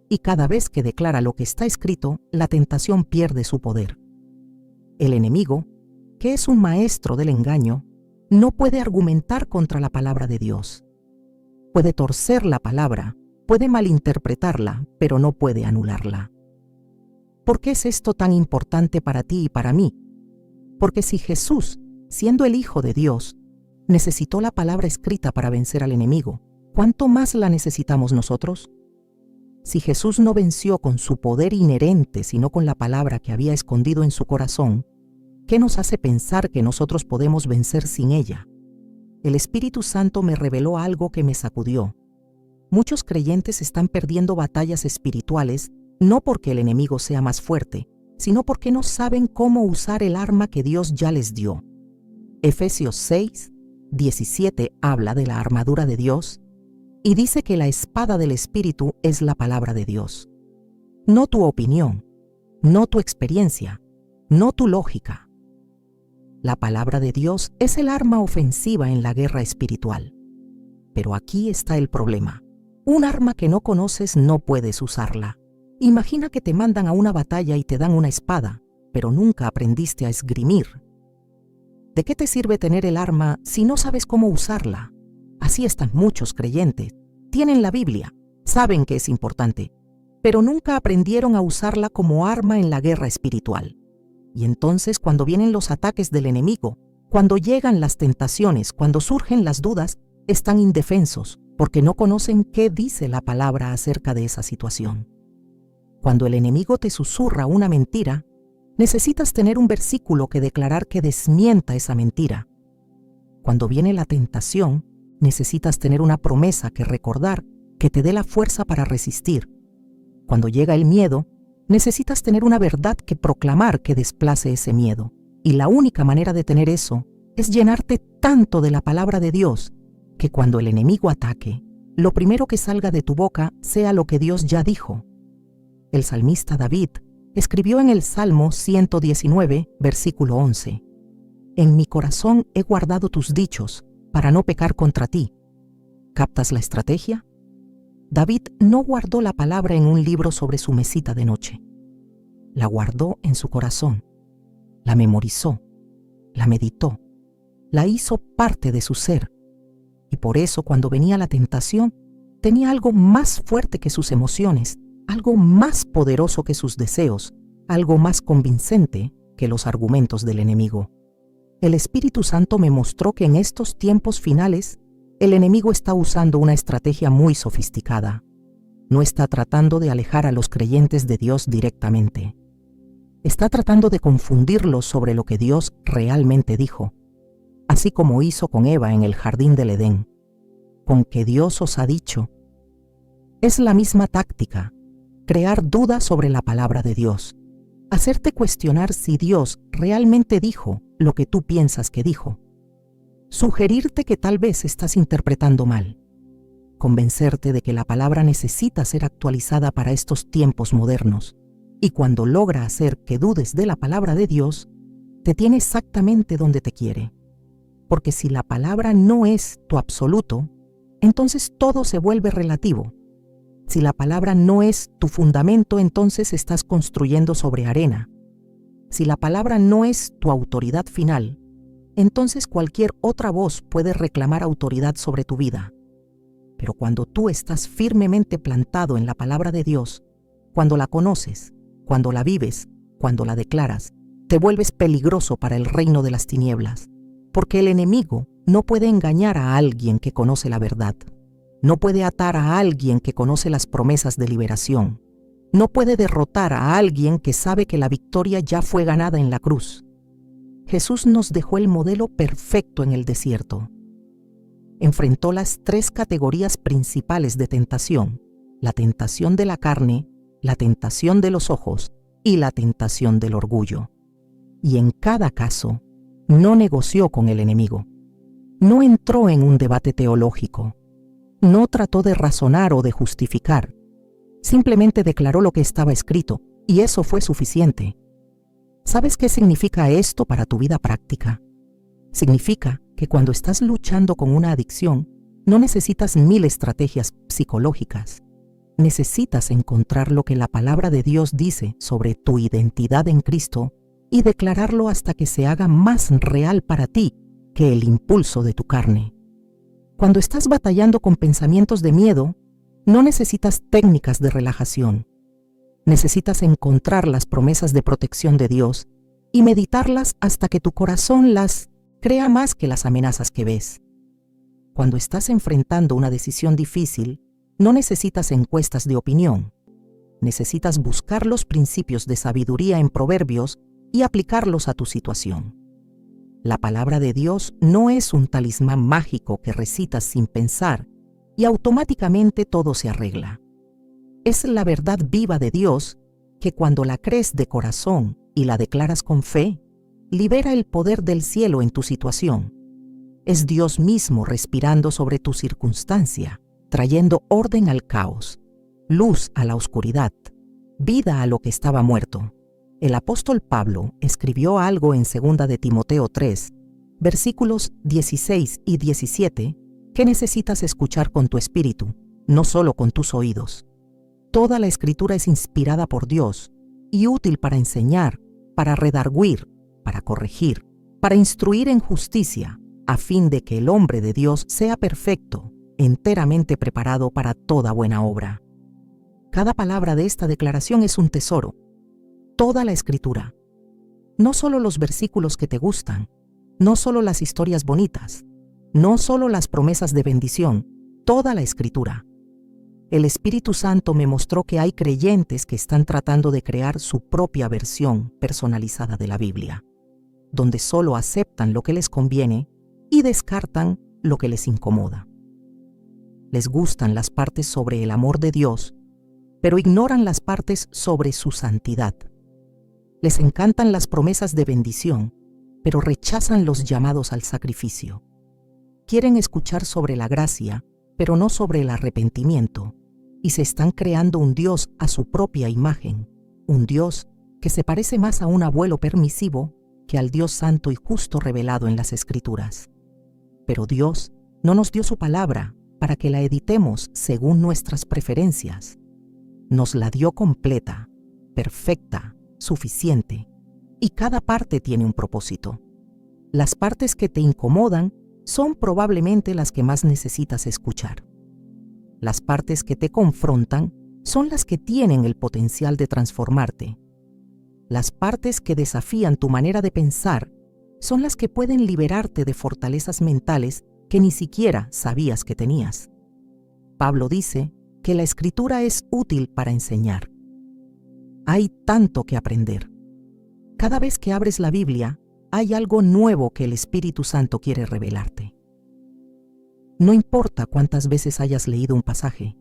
Y cada vez que declara lo que está escrito, la tentación pierde su poder. El enemigo, que es un maestro del engaño, no puede argumentar contra la palabra de Dios. Puede torcer la palabra, puede malinterpretarla, pero no puede anularla. ¿Por qué es esto tan importante para ti y para mí? Porque si Jesús, siendo el Hijo de Dios, necesitó la palabra escrita para vencer al enemigo, ¿cuánto más la necesitamos nosotros? Si Jesús no venció con su poder inherente, sino con la palabra que había escondido en su corazón, ¿qué nos hace pensar que nosotros podemos vencer sin ella? El Espíritu Santo me reveló algo que me sacudió. Muchos creyentes están perdiendo batallas espirituales no porque el enemigo sea más fuerte, sino porque no saben cómo usar el arma que Dios ya les dio. Efesios 6, 17 habla de la armadura de Dios y dice que la espada del Espíritu es la palabra de Dios. No tu opinión, no tu experiencia, no tu lógica. La palabra de Dios es el arma ofensiva en la guerra espiritual. Pero aquí está el problema. Un arma que no conoces no puedes usarla. Imagina que te mandan a una batalla y te dan una espada, pero nunca aprendiste a esgrimir. ¿De qué te sirve tener el arma si no sabes cómo usarla? Así están muchos creyentes. Tienen la Biblia, saben que es importante, pero nunca aprendieron a usarla como arma en la guerra espiritual. Y entonces, cuando vienen los ataques del enemigo, cuando llegan las tentaciones, cuando surgen las dudas, están indefensos, porque no conocen qué dice la palabra acerca de esa situación. Cuando el enemigo te susurra una mentira, necesitas tener un versículo que declarar que desmienta esa mentira. Cuando viene la tentación, necesitas tener una promesa que recordar que te dé la fuerza para resistir. Cuando llega el miedo, necesitas tener una verdad que proclamar que desplace ese miedo. Y la única manera de tener eso es llenarte tanto de la palabra de Dios que cuando el enemigo ataque, lo primero que salga de tu boca sea lo que Dios ya dijo. El salmista David escribió en el Salmo 119, versículo 11: En mi corazón he guardado tus dichos para no pecar contra ti. ¿Captas la estrategia? David no guardó la palabra en un libro sobre su mesita de noche. La guardó en su corazón, la memorizó, la meditó, la hizo parte de su ser. Y por eso cuando venía la tentación, tenía algo más fuerte que sus emociones, algo más poderoso que sus deseos, algo más convincente que los argumentos del enemigo. El Espíritu Santo me mostró que en estos tiempos finales, el enemigo está usando una estrategia muy sofisticada. No está tratando de alejar a los creyentes de Dios directamente. Está tratando de confundirlos sobre lo que Dios realmente dijo, así como hizo con Eva en el jardín del Edén. Con que Dios os ha dicho. Es la misma táctica, crear dudas sobre la palabra de Dios, hacerte cuestionar si Dios realmente dijo lo que tú piensas que dijo, sugerirte que tal vez estás interpretando mal, convencerte de que la palabra necesita ser actualizada para estos tiempos modernos, y cuando logra hacer que dudes de la palabra de Dios, te tiene exactamente donde te quiere. Porque si la palabra no es tu absoluto, entonces todo se vuelve relativo. Si la palabra no es tu fundamento, entonces estás construyendo sobre arena. Si la palabra no es tu autoridad final, entonces cualquier otra voz puede reclamar autoridad sobre tu vida. Pero cuando tú estás firmemente plantado en la palabra de Dios, cuando la conoces, cuando la vives, cuando la declaras, te vuelves peligroso para el reino de las tinieblas, porque el enemigo no puede engañar a alguien que conoce la verdad. No puede atar a alguien que conoce las promesas de liberación. No puede derrotar a alguien que sabe que la victoria ya fue ganada en la cruz. Jesús nos dejó el modelo perfecto en el desierto. Enfrentó las 3 categorías principales de tentación: la tentación de la carne, la tentación de los ojos y la tentación del orgullo. Y en cada caso, no negoció con el enemigo. No entró en un debate teológico. No trató de razonar o de justificar. Simplemente declaró lo que estaba escrito, y eso fue suficiente. ¿Sabes qué significa esto para tu vida práctica? Significa que cuando estás luchando con una adicción, no necesitas 1000 estrategias psicológicas. Necesitas encontrar lo que la palabra de Dios dice sobre tu identidad en Cristo y declararlo hasta que se haga más real para ti que el impulso de tu carne. Cuando estás batallando con pensamientos de miedo, no necesitas técnicas de relajación. Necesitas encontrar las promesas de protección de Dios y meditarlas hasta que tu corazón las crea más que las amenazas que ves. Cuando estás enfrentando una decisión difícil, no necesitas encuestas de opinión. Necesitas buscar los principios de sabiduría en Proverbios y aplicarlos a tu situación. La palabra de Dios no es un talismán mágico que recitas sin pensar y automáticamente todo se arregla. Es la verdad viva de Dios que cuando la crees de corazón y la declaras con fe, libera el poder del cielo en tu situación. Es Dios mismo respirando sobre tu circunstancia, trayendo orden al caos, luz a la oscuridad, vida a lo que estaba muerto. El apóstol Pablo escribió algo en 2 de Timoteo 3, versículos 16 y 17, que necesitas escuchar con tu espíritu, no solo con tus oídos. Toda la Escritura es inspirada por Dios y útil para enseñar, para redarguir, para corregir, para instruir en justicia, a fin de que el hombre de Dios sea perfecto, enteramente preparado para toda buena obra. Cada palabra de esta declaración es un tesoro. Toda la Escritura. No solo los versículos que te gustan, no solo las historias bonitas, no solo las promesas de bendición. toda la Escritura. El Espíritu Santo me mostró que hay creyentes que están tratando de crear su propia versión personalizada de la Biblia, donde solo aceptan lo que les conviene y descartan lo que les incomoda. Les gustan las partes sobre el amor de Dios, pero ignoran las partes sobre su santidad. Les encantan las promesas de bendición, pero rechazan los llamados al sacrificio. Quieren escuchar sobre la gracia, pero no sobre el arrepentimiento, y se están creando un Dios a su propia imagen, un Dios que se parece más a un abuelo permisivo que al Dios santo y justo revelado en las Escrituras. Pero Dios no nos dio su palabra para que la editemos según nuestras preferencias. Nos la dio completa, perfecta, suficiente, y cada parte tiene un propósito. Las partes que te incomodan son probablemente las que más necesitas escuchar. Las partes que te confrontan son las que tienen el potencial de transformarte. Las partes que desafían tu manera de pensar son las que pueden liberarte de fortalezas mentales que ni siquiera sabías que tenías. Pablo dice que la Escritura es útil para enseñar. Hay tanto que aprender. Cada vez que abres la Biblia, hay algo nuevo que el Espíritu Santo quiere revelarte. No importa cuántas veces hayas leído un pasaje,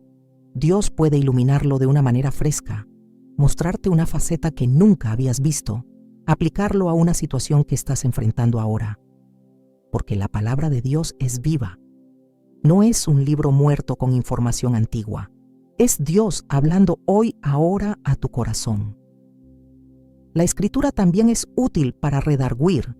Dios puede iluminarlo de una manera fresca, mostrarte una faceta que nunca habías visto, aplicarlo a una situación que estás enfrentando ahora. Porque la palabra de Dios es viva. No es un libro muerto con información antigua. Es Dios hablando hoy, ahora, a tu corazón. La Escritura también es útil para redarguir.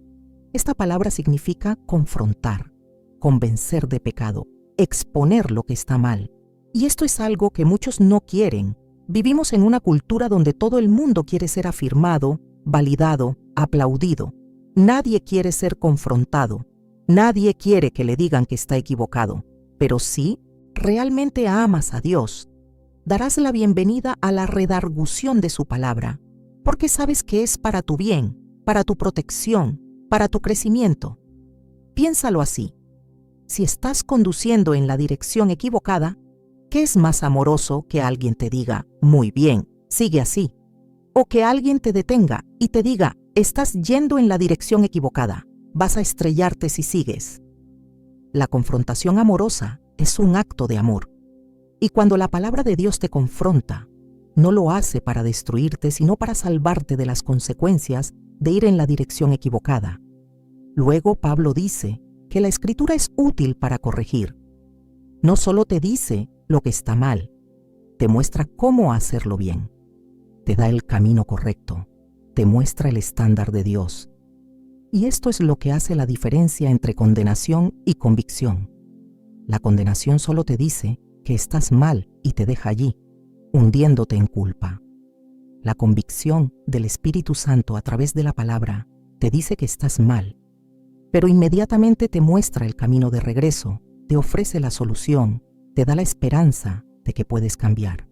Esta palabra significa confrontar, convencer de pecado, exponer lo que está mal. Y esto es algo que muchos no quieren. Vivimos en una cultura donde todo el mundo quiere ser afirmado, validado, aplaudido. Nadie quiere ser confrontado. Nadie quiere que le digan que está equivocado. Pero si realmente amas a Dios, darás la bienvenida a la redargución de su palabra, porque sabes que es para tu bien, para tu protección, para tu crecimiento. Piénsalo así. Si estás conduciendo en la dirección equivocada, ¿qué es más amoroso que alguien te diga, muy bien, sigue así? O que alguien te detenga y te diga, estás yendo en la dirección equivocada, vas a estrellarte si sigues. La confrontación amorosa es un acto de amor. Y cuando la palabra de Dios te confronta, no lo hace para destruirte, sino para salvarte de las consecuencias de ir en la dirección equivocada. Luego Pablo dice que la Escritura es útil para corregir. No solo te dice lo que está mal, te muestra cómo hacerlo bien. Te da el camino correcto, te muestra el estándar de Dios. Y esto es lo que hace la diferencia entre condenación y convicción. La condenación solo te dice que estás mal y te deja allí, hundiéndote en culpa. La convicción del Espíritu Santo a través de la palabra te dice que estás mal, pero inmediatamente te muestra el camino de regreso, te ofrece la solución, te da la esperanza de que puedes cambiar.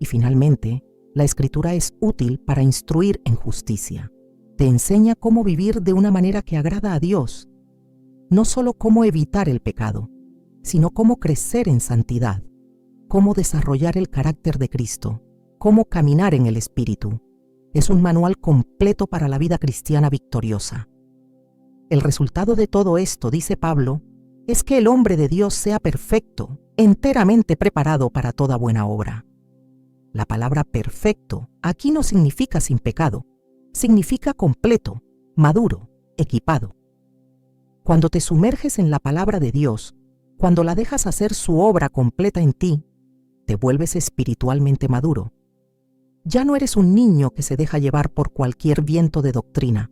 Y finalmente, la Escritura es útil para instruir en justicia. Te enseña cómo vivir de una manera que agrada a Dios, no solo cómo evitar el pecado, sino cómo crecer en santidad, cómo desarrollar el carácter de Cristo, cómo caminar en el Espíritu. Es un manual completo para la vida cristiana victoriosa. El resultado de todo esto, dice Pablo, es que el hombre de Dios sea perfecto, enteramente preparado para toda buena obra. La palabra perfecto aquí no significa sin pecado, significa completo, maduro, equipado. Cuando te sumerges en la palabra de Dios, cuando la dejas hacer su obra completa en ti, te vuelves espiritualmente maduro. Ya no eres un niño que se deja llevar por cualquier viento de doctrina.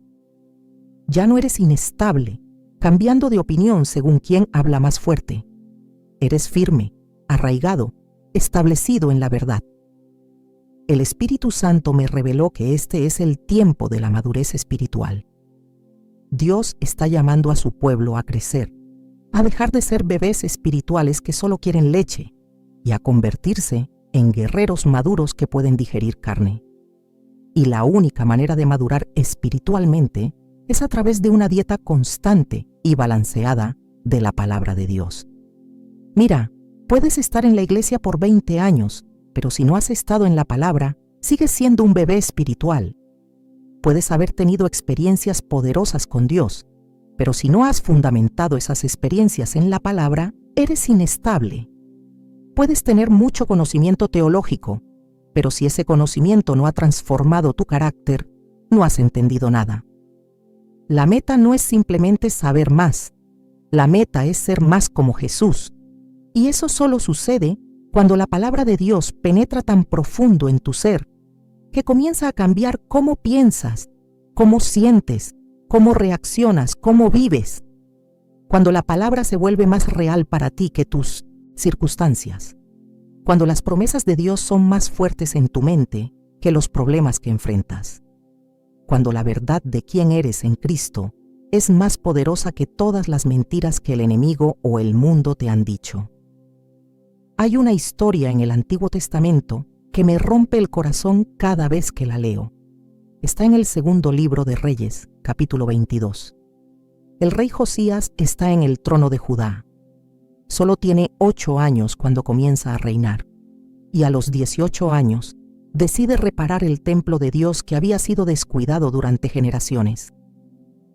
Ya no eres inestable, cambiando de opinión según quién habla más fuerte. Eres firme, arraigado, establecido en la verdad. El Espíritu Santo me reveló que este es el tiempo de la madurez espiritual. Dios está llamando a su pueblo a crecer, a dejar de ser bebés espirituales que solo quieren leche y a convertirse en guerreros maduros que pueden digerir carne. Y la única manera de madurar espiritualmente es a través de una dieta constante y balanceada de la palabra de Dios. Mira, Puedes estar en la iglesia por 20 años, pero si no has estado en la palabra, sigues siendo un bebé espiritual. Puedes haber tenido experiencias poderosas con Dios, pero si no has fundamentado esas experiencias en la palabra, eres inestable. Puedes tener mucho conocimiento teológico, pero si ese conocimiento no ha transformado tu carácter, no has entendido nada. La meta no es simplemente saber más. La meta es ser más como Jesús. Y eso solo sucede cuando la palabra de Dios penetra tan profundo en tu ser que comienza a cambiar cómo piensas, cómo sientes, cómo reaccionas, cómo vives. Cuando la palabra se vuelve más real para ti que tus circunstancias. Cuando las promesas de Dios son más fuertes en tu mente que los problemas que enfrentas. Cuando la verdad de quién eres en Cristo es más poderosa que todas las mentiras que el enemigo o el mundo te han dicho. Hay una historia en el Antiguo Testamento que me rompe el corazón cada vez que la leo. Está en el segundo libro de Reyes, capítulo 22. El rey Josías está en el trono de Judá. Solo tiene 8 años cuando comienza a reinar, y a los 18 años decide reparar el templo de Dios que había sido descuidado durante generaciones.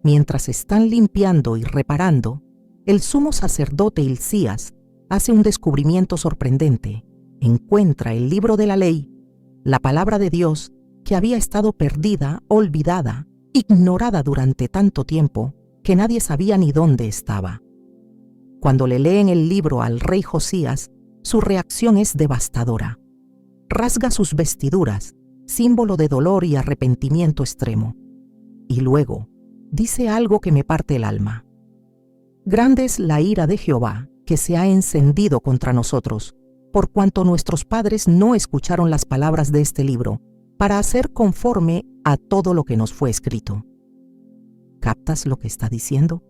Mientras están limpiando y reparando, el sumo sacerdote Hilcías hace un descubrimiento sorprendente. Encuentra el libro de la ley, la palabra de Dios, que había estado perdida, olvidada, ignorada durante tanto tiempo que nadie sabía ni dónde estaba. Cuando le leen el libro al rey Josías, su reacción es devastadora. Rasga sus vestiduras, símbolo de dolor y arrepentimiento extremo. Y luego, dice algo que me parte el alma. Grande es la ira de Jehová, que se ha encendido contra nosotros, por cuanto nuestros padres no escucharon las palabras de este libro, para hacer conforme a todo lo que nos fue escrito. ¿Captas lo que está diciendo?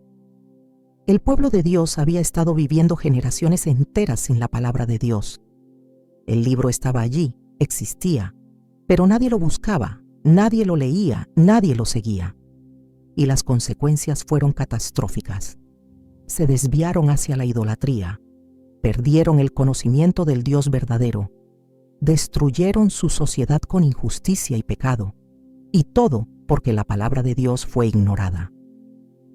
El pueblo de Dios había estado viviendo generaciones enteras sin la palabra de Dios. El libro estaba allí, existía, pero nadie lo buscaba, nadie lo leía, nadie lo seguía. Y las consecuencias fueron catastróficas. Se desviaron hacia la idolatría, perdieron el conocimiento del Dios verdadero, destruyeron su sociedad con injusticia y pecado, y todo porque la palabra de Dios fue ignorada.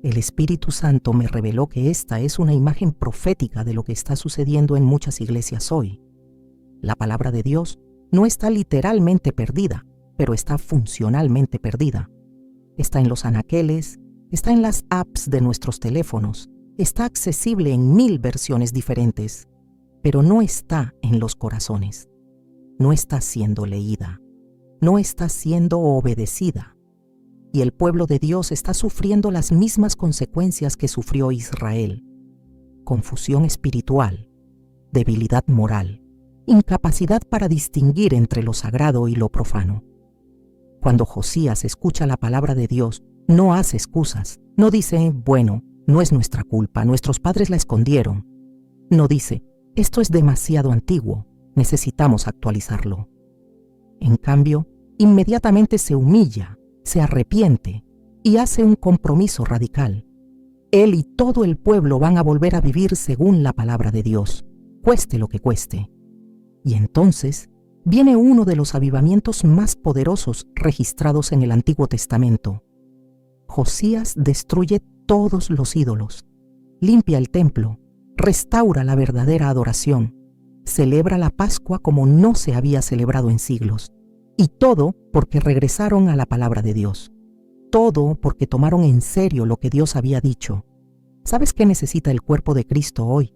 El Espíritu Santo me reveló que esta es una imagen profética de lo que está sucediendo en muchas iglesias hoy. La palabra de Dios no está literalmente perdida, pero está funcionalmente perdida. Está en los anaqueles, está en las apps de nuestros teléfonos, está accesible en 1000 versiones diferentes, pero no está en los corazones. No está siendo leída, no está siendo obedecida. Y el pueblo de Dios está sufriendo las mismas consecuencias que sufrió Israel. Confusión espiritual, debilidad moral, incapacidad para distinguir entre lo sagrado y lo profano. Cuando Josías escucha la palabra de Dios, no hace excusas, no dice, bueno, no es nuestra culpa, nuestros padres la escondieron. No dice, esto es demasiado antiguo, necesitamos actualizarlo. En cambio, inmediatamente se humilla, se arrepiente y hace un compromiso radical. Él y todo el pueblo van a volver a vivir según la palabra de Dios, cueste lo que cueste. Y entonces viene uno de los avivamientos más poderosos registrados en el Antiguo Testamento. Josías destruye todos los ídolos, limpia el templo, restaura la verdadera adoración, celebra la Pascua como no se había celebrado en siglos. Y todo porque regresaron a la palabra de Dios. Todo porque tomaron en serio lo que Dios había dicho. ¿Sabes qué necesita el cuerpo de Cristo hoy?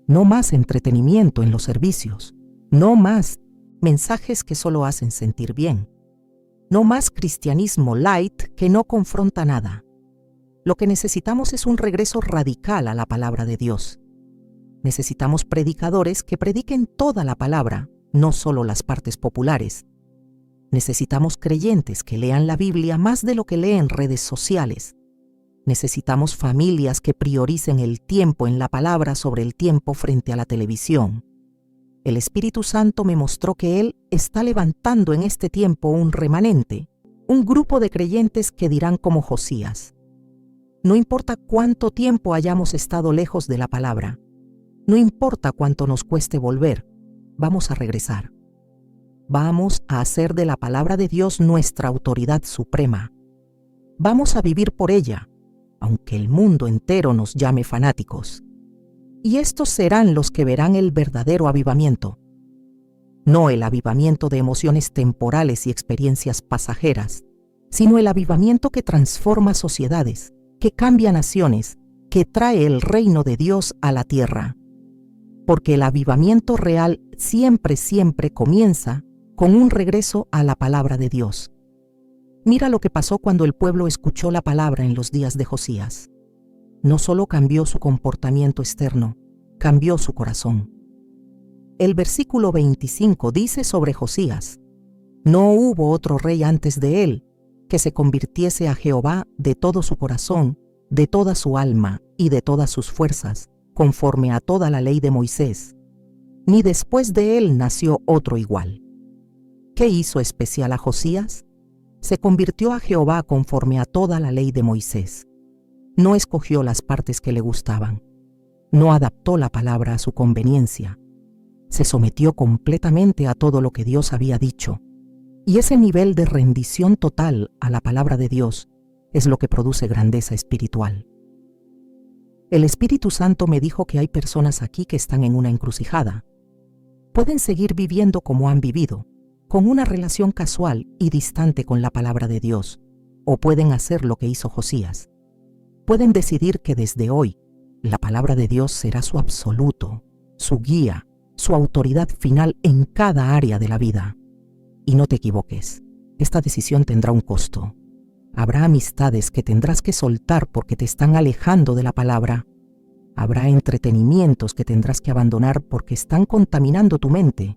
No más entretenimiento en los servicios. No más mensajes que solo hacen sentir bien. No más cristianismo light que no confronta nada. Lo que necesitamos es un regreso radical a la palabra de Dios. Necesitamos predicadores que prediquen toda la palabra, no solo las partes populares. Necesitamos creyentes que lean la Biblia más de lo que leen redes sociales. Necesitamos familias que prioricen el tiempo en la palabra sobre el tiempo frente a la televisión. El Espíritu Santo me mostró que Él está levantando en este tiempo un remanente, un grupo de creyentes que dirán como Josías: no importa cuánto tiempo hayamos estado lejos de la palabra, No importa cuánto nos cueste volver, vamos a regresar. Vamos a hacer de la palabra de Dios nuestra autoridad suprema. Vamos a vivir por ella, aunque el mundo entero nos llame fanáticos. Y estos serán los que verán el verdadero avivamiento. No el avivamiento de emociones temporales y experiencias pasajeras, sino el avivamiento que transforma sociedades, que cambia naciones, que trae el reino de Dios a la tierra. Porque el avivamiento real siempre comienza con un regreso a la palabra de Dios. Mira lo que pasó cuando el pueblo escuchó la palabra en los días de Josías. No solo cambió su comportamiento externo, cambió su corazón. El versículo 25 dice sobre Josías: no hubo otro rey antes de él que se convirtiese a Jehová de todo su corazón, de toda su alma y de todas sus fuerzas, conforme a toda la ley de Moisés. Ni después de él nació otro igual. ¿Qué hizo especial a Josías? Se convirtió a Jehová conforme a toda la ley de Moisés. No escogió las partes que le gustaban. No adaptó la palabra a su conveniencia. Se sometió completamente a todo lo que Dios había dicho. Y ese nivel de rendición total a la palabra de Dios es lo que produce grandeza espiritual. El Espíritu Santo me dijo que hay personas aquí que están en una encrucijada. Pueden seguir viviendo como han vivido, con una relación casual y distante con la palabra de Dios, o pueden hacer lo que hizo Josías. Pueden decidir que desde hoy la palabra de Dios será su absoluto, su guía, su autoridad final en cada área de la vida. Y no te equivoques, esta decisión tendrá un costo. Habrá amistades que tendrás que soltar porque te están alejando de la palabra. Habrá entretenimientos que tendrás que abandonar porque están contaminando tu mente.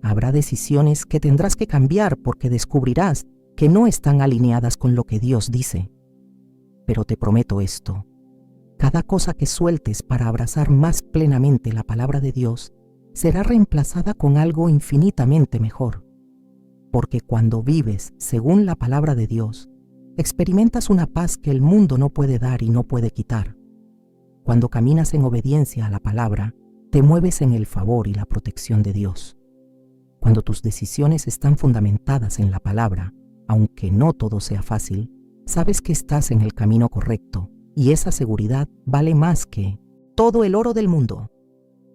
Habrá decisiones que tendrás que cambiar porque descubrirás que no están alineadas con lo que Dios dice. Pero te prometo esto: cada cosa que sueltes para abrazar más plenamente la palabra de Dios será reemplazada con algo infinitamente mejor. Porque cuando vives según la palabra de Dios, experimentas una paz que el mundo no puede dar y no puede quitar. Cuando caminas en obediencia a la palabra, te mueves en el favor y la protección de Dios. Cuando tus decisiones están fundamentadas en la palabra, aunque no todo sea fácil, sabes que estás en el camino correcto, y esa seguridad vale más que todo el oro del mundo.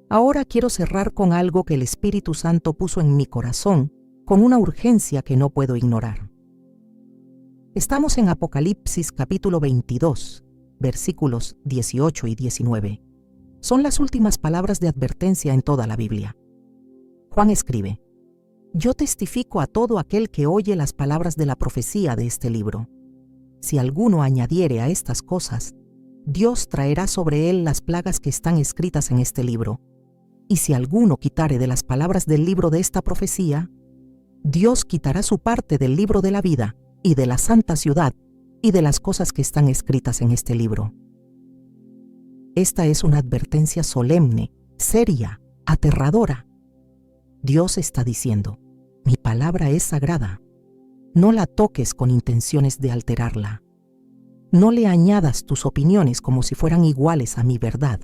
Ahora quiero cerrar con algo que el Espíritu Santo puso en mi corazón con una urgencia que no puedo ignorar. Estamos en Apocalipsis capítulo 22, versículos 18 y 19. Son las últimas palabras de advertencia en toda la Biblia. Juan escribe: yo testifico a todo aquel que oye las palabras de la profecía de este libro. Si alguno añadiere a estas cosas, Dios traerá sobre él las plagas que están escritas en este libro. Y si alguno quitare de las palabras del libro de esta profecía, Dios quitará su parte del libro de la vida y de la santa ciudad y de las cosas que están escritas en este libro. Esta es una advertencia solemne, seria, aterradora. Dios está diciendo: mi palabra es sagrada. No la toques con intenciones de alterarla. No le añadas tus opiniones como si fueran iguales a mi verdad.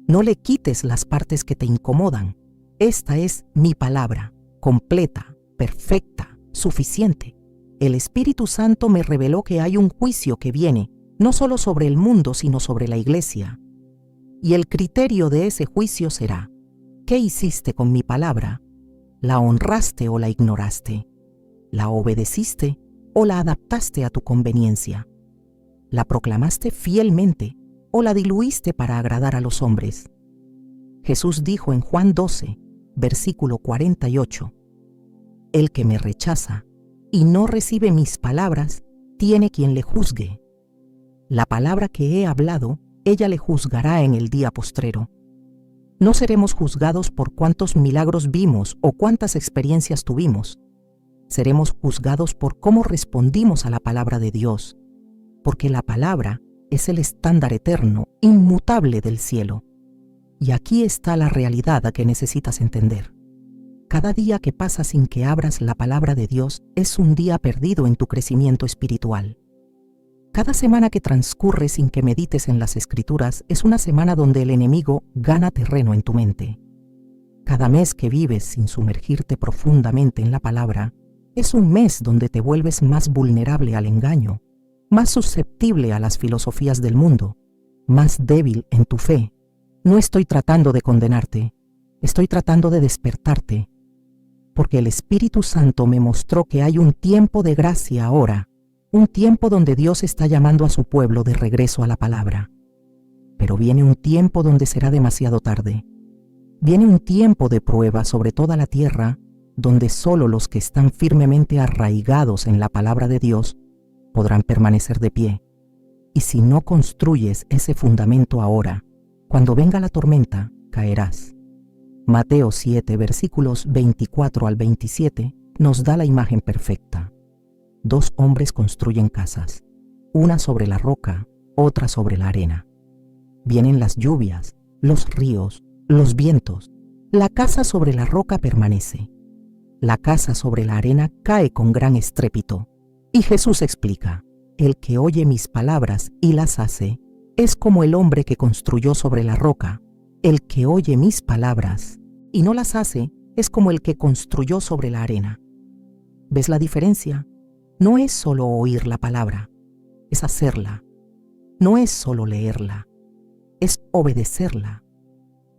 No le quites las partes que te incomodan. Esta es mi palabra, completa, perfecta, suficiente. El Espíritu Santo me reveló que hay un juicio que viene, no solo sobre el mundo, sino sobre la iglesia. Y el criterio de ese juicio será: ¿qué hiciste con mi palabra? ¿La honraste o la ignoraste? ¿La obedeciste o la adaptaste a tu conveniencia? ¿La proclamaste fielmente o la diluiste para agradar a los hombres? Jesús dijo en Juan 12, versículo 48: el que me rechaza y no recibe mis palabras, tiene quien le juzgue. La palabra que he hablado, ella le juzgará en el día postrero. No seremos juzgados por cuántos milagros vimos o cuántas experiencias tuvimos. Seremos juzgados por cómo respondimos a la palabra de Dios, porque la palabra es el estándar eterno, inmutable del cielo. Y aquí está la realidad a que necesitas entender. Cada día que pasa sin que abras la palabra de Dios es un día perdido en tu crecimiento espiritual. Cada semana que transcurre sin que medites en las Escrituras es una semana donde el enemigo gana terreno en tu mente. Cada mes que vives sin sumergirte profundamente en la palabra es un mes donde te vuelves más vulnerable al engaño, más susceptible a las filosofías del mundo, más débil en tu fe. No estoy tratando de condenarte, estoy tratando de despertarte, porque el Espíritu Santo me mostró que hay un tiempo de gracia ahora, un tiempo donde Dios está llamando a su pueblo de regreso a la palabra. Pero viene un tiempo donde será demasiado tarde. Viene un tiempo de prueba sobre toda la tierra, donde solo los que están firmemente arraigados en la palabra de Dios podrán permanecer de pie. Y si no construyes ese fundamento ahora, cuando venga la tormenta, caerás. Mateo 7, versículos 24 al 27, nos da la imagen perfecta. 2 hombres construyen casas, una sobre la roca, otra sobre la arena. Vienen las lluvias, los ríos, los vientos. La casa sobre la roca permanece. La casa sobre la arena cae con gran estrépito. Y Jesús explica: el que oye mis palabras y las hace, es como el hombre que construyó sobre la roca. El que oye mis palabras y no las hace, es como el que construyó sobre la arena. ¿Ves la diferencia? No es solo oír la palabra, es hacerla. No es solo leerla, es obedecerla.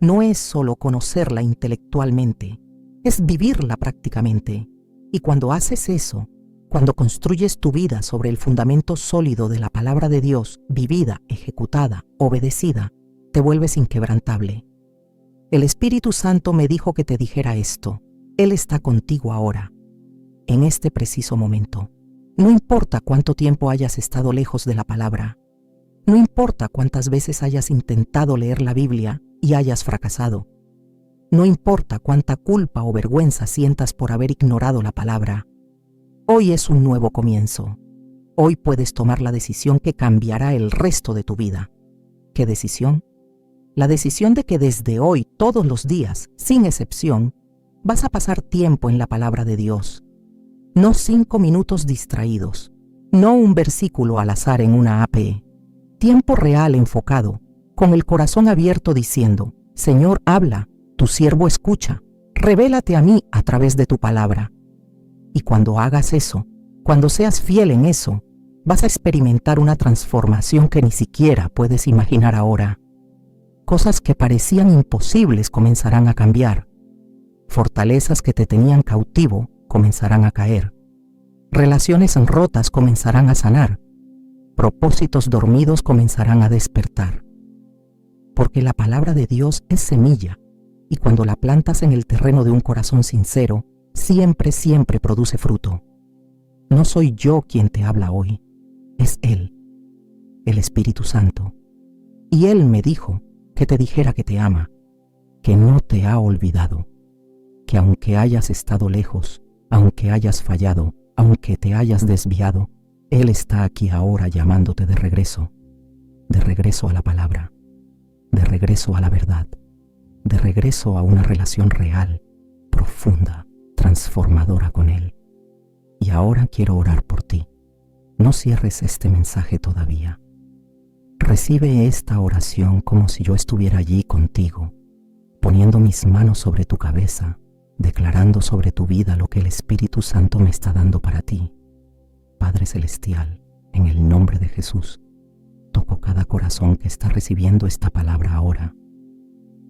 No es solo conocerla intelectualmente, es vivirla prácticamente. Y cuando haces eso, cuando construyes tu vida sobre el fundamento sólido de la palabra de Dios, vivida, ejecutada, obedecida, te vuelves inquebrantable. El Espíritu Santo me dijo que te dijera esto. Él está contigo ahora, en este preciso momento. No importa cuánto tiempo hayas estado lejos de la palabra. No importa cuántas veces hayas intentado leer la Biblia y hayas fracasado. No importa cuánta culpa o vergüenza sientas por haber ignorado la palabra. Hoy es un nuevo comienzo. Hoy puedes tomar la decisión que cambiará el resto de tu vida. ¿Qué decisión? La decisión de que desde hoy, todos los días, sin excepción, vas a pasar tiempo en la palabra de Dios. No 5 minutos distraídos, no un versículo al azar en una APE. Tiempo real enfocado, con el corazón abierto diciendo: Señor, habla, tu siervo escucha, revélate a mí a través de tu palabra. Y cuando hagas eso, cuando seas fiel en eso, vas a experimentar una transformación que ni siquiera puedes imaginar ahora. Cosas que parecían imposibles comenzarán a cambiar. Fortalezas que te tenían cautivo comenzarán a caer. Relaciones rotas comenzarán a sanar. Propósitos dormidos comenzarán a despertar. Porque la palabra de Dios es semilla, y cuando la plantas en el terreno de un corazón sincero, siempre produce fruto. No soy yo quien te habla hoy, es Él, el Espíritu Santo. Y Él me dijo que te dijera que te ama, que no te ha olvidado, que aunque hayas estado lejos, aunque hayas fallado, aunque te hayas desviado, Él está aquí ahora llamándote de regreso a la palabra, de regreso a la verdad, de regreso a una relación real, profunda, transformadora con Él. Y ahora quiero orar por ti. No cierres este mensaje todavía. Recibe esta oración como si yo estuviera allí contigo, poniendo mis manos sobre tu cabeza, declarando sobre tu vida lo que el Espíritu Santo me está dando para ti. Padre Celestial, en el nombre de Jesús, toco cada corazón que está recibiendo esta palabra ahora.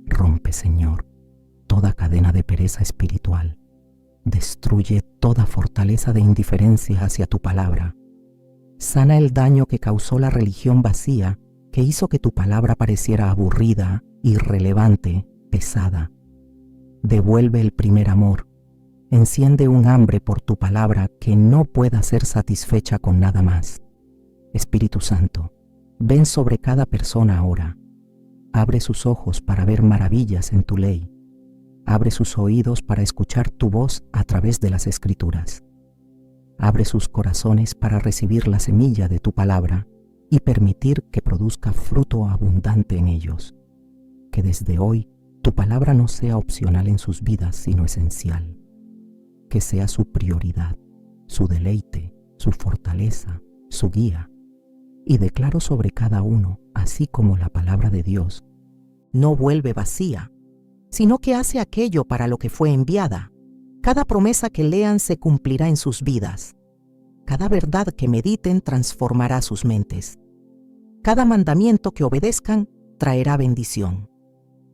Rompe, Señor, toda cadena de pereza espiritual. Destruye toda fortaleza de indiferencia hacia tu palabra. Sana el daño que causó la religión vacía, que hizo que tu palabra pareciera aburrida, irrelevante, pesada. Devuelve el primer amor. Enciende un hambre por tu palabra que no pueda ser satisfecha con nada más. Espíritu Santo, ven sobre cada persona ahora. Abre sus ojos para ver maravillas en tu ley. Abre sus oídos para escuchar tu voz a través de las Escrituras. Abre sus corazones para recibir la semilla de tu palabra y permitir que produzca fruto abundante en ellos. Que desde hoy tu palabra no sea opcional en sus vidas, sino esencial. Que sea su prioridad, su deleite, su fortaleza, su guía. y declaro sobre cada uno, así como la palabra de Dios no vuelve vacía, sino que hace aquello para lo que fue enviada. Cada promesa que lean se cumplirá en sus vidas. Cada verdad que mediten transformará sus mentes. Cada mandamiento que obedezcan traerá bendición.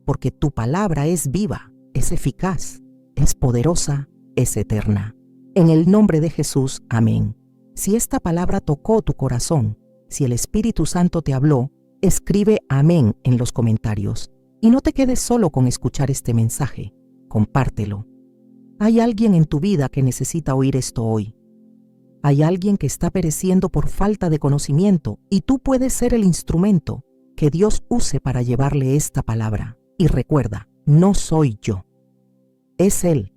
Porque tu palabra es viva, es eficaz, es poderosa, es eterna. En el nombre de Jesús, amén. Si esta palabra tocó tu corazón, si el Espíritu Santo te habló, escribe amén en los comentarios. Y no te quedes solo con escuchar este mensaje, compártelo. Hay alguien en tu vida que necesita oír esto hoy. Hay alguien que está pereciendo por falta de conocimiento y tú puedes ser el instrumento que Dios use para llevarle esta palabra. Y recuerda, no soy yo, es Él.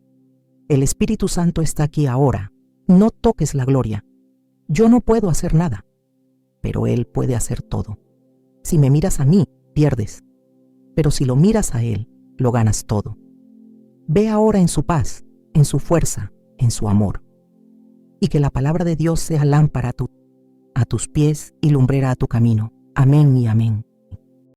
El Espíritu Santo está aquí ahora. No toques la gloria. Yo no puedo hacer nada, pero Él puede hacer todo. Si me miras a mí, pierdes, pero si lo miras a Él, lo ganas todo. Ve ahora en su paz, en su fuerza, en su amor. Y que la palabra de Dios sea lámpara a tus pies y lumbrera a tu camino. Amén y amén.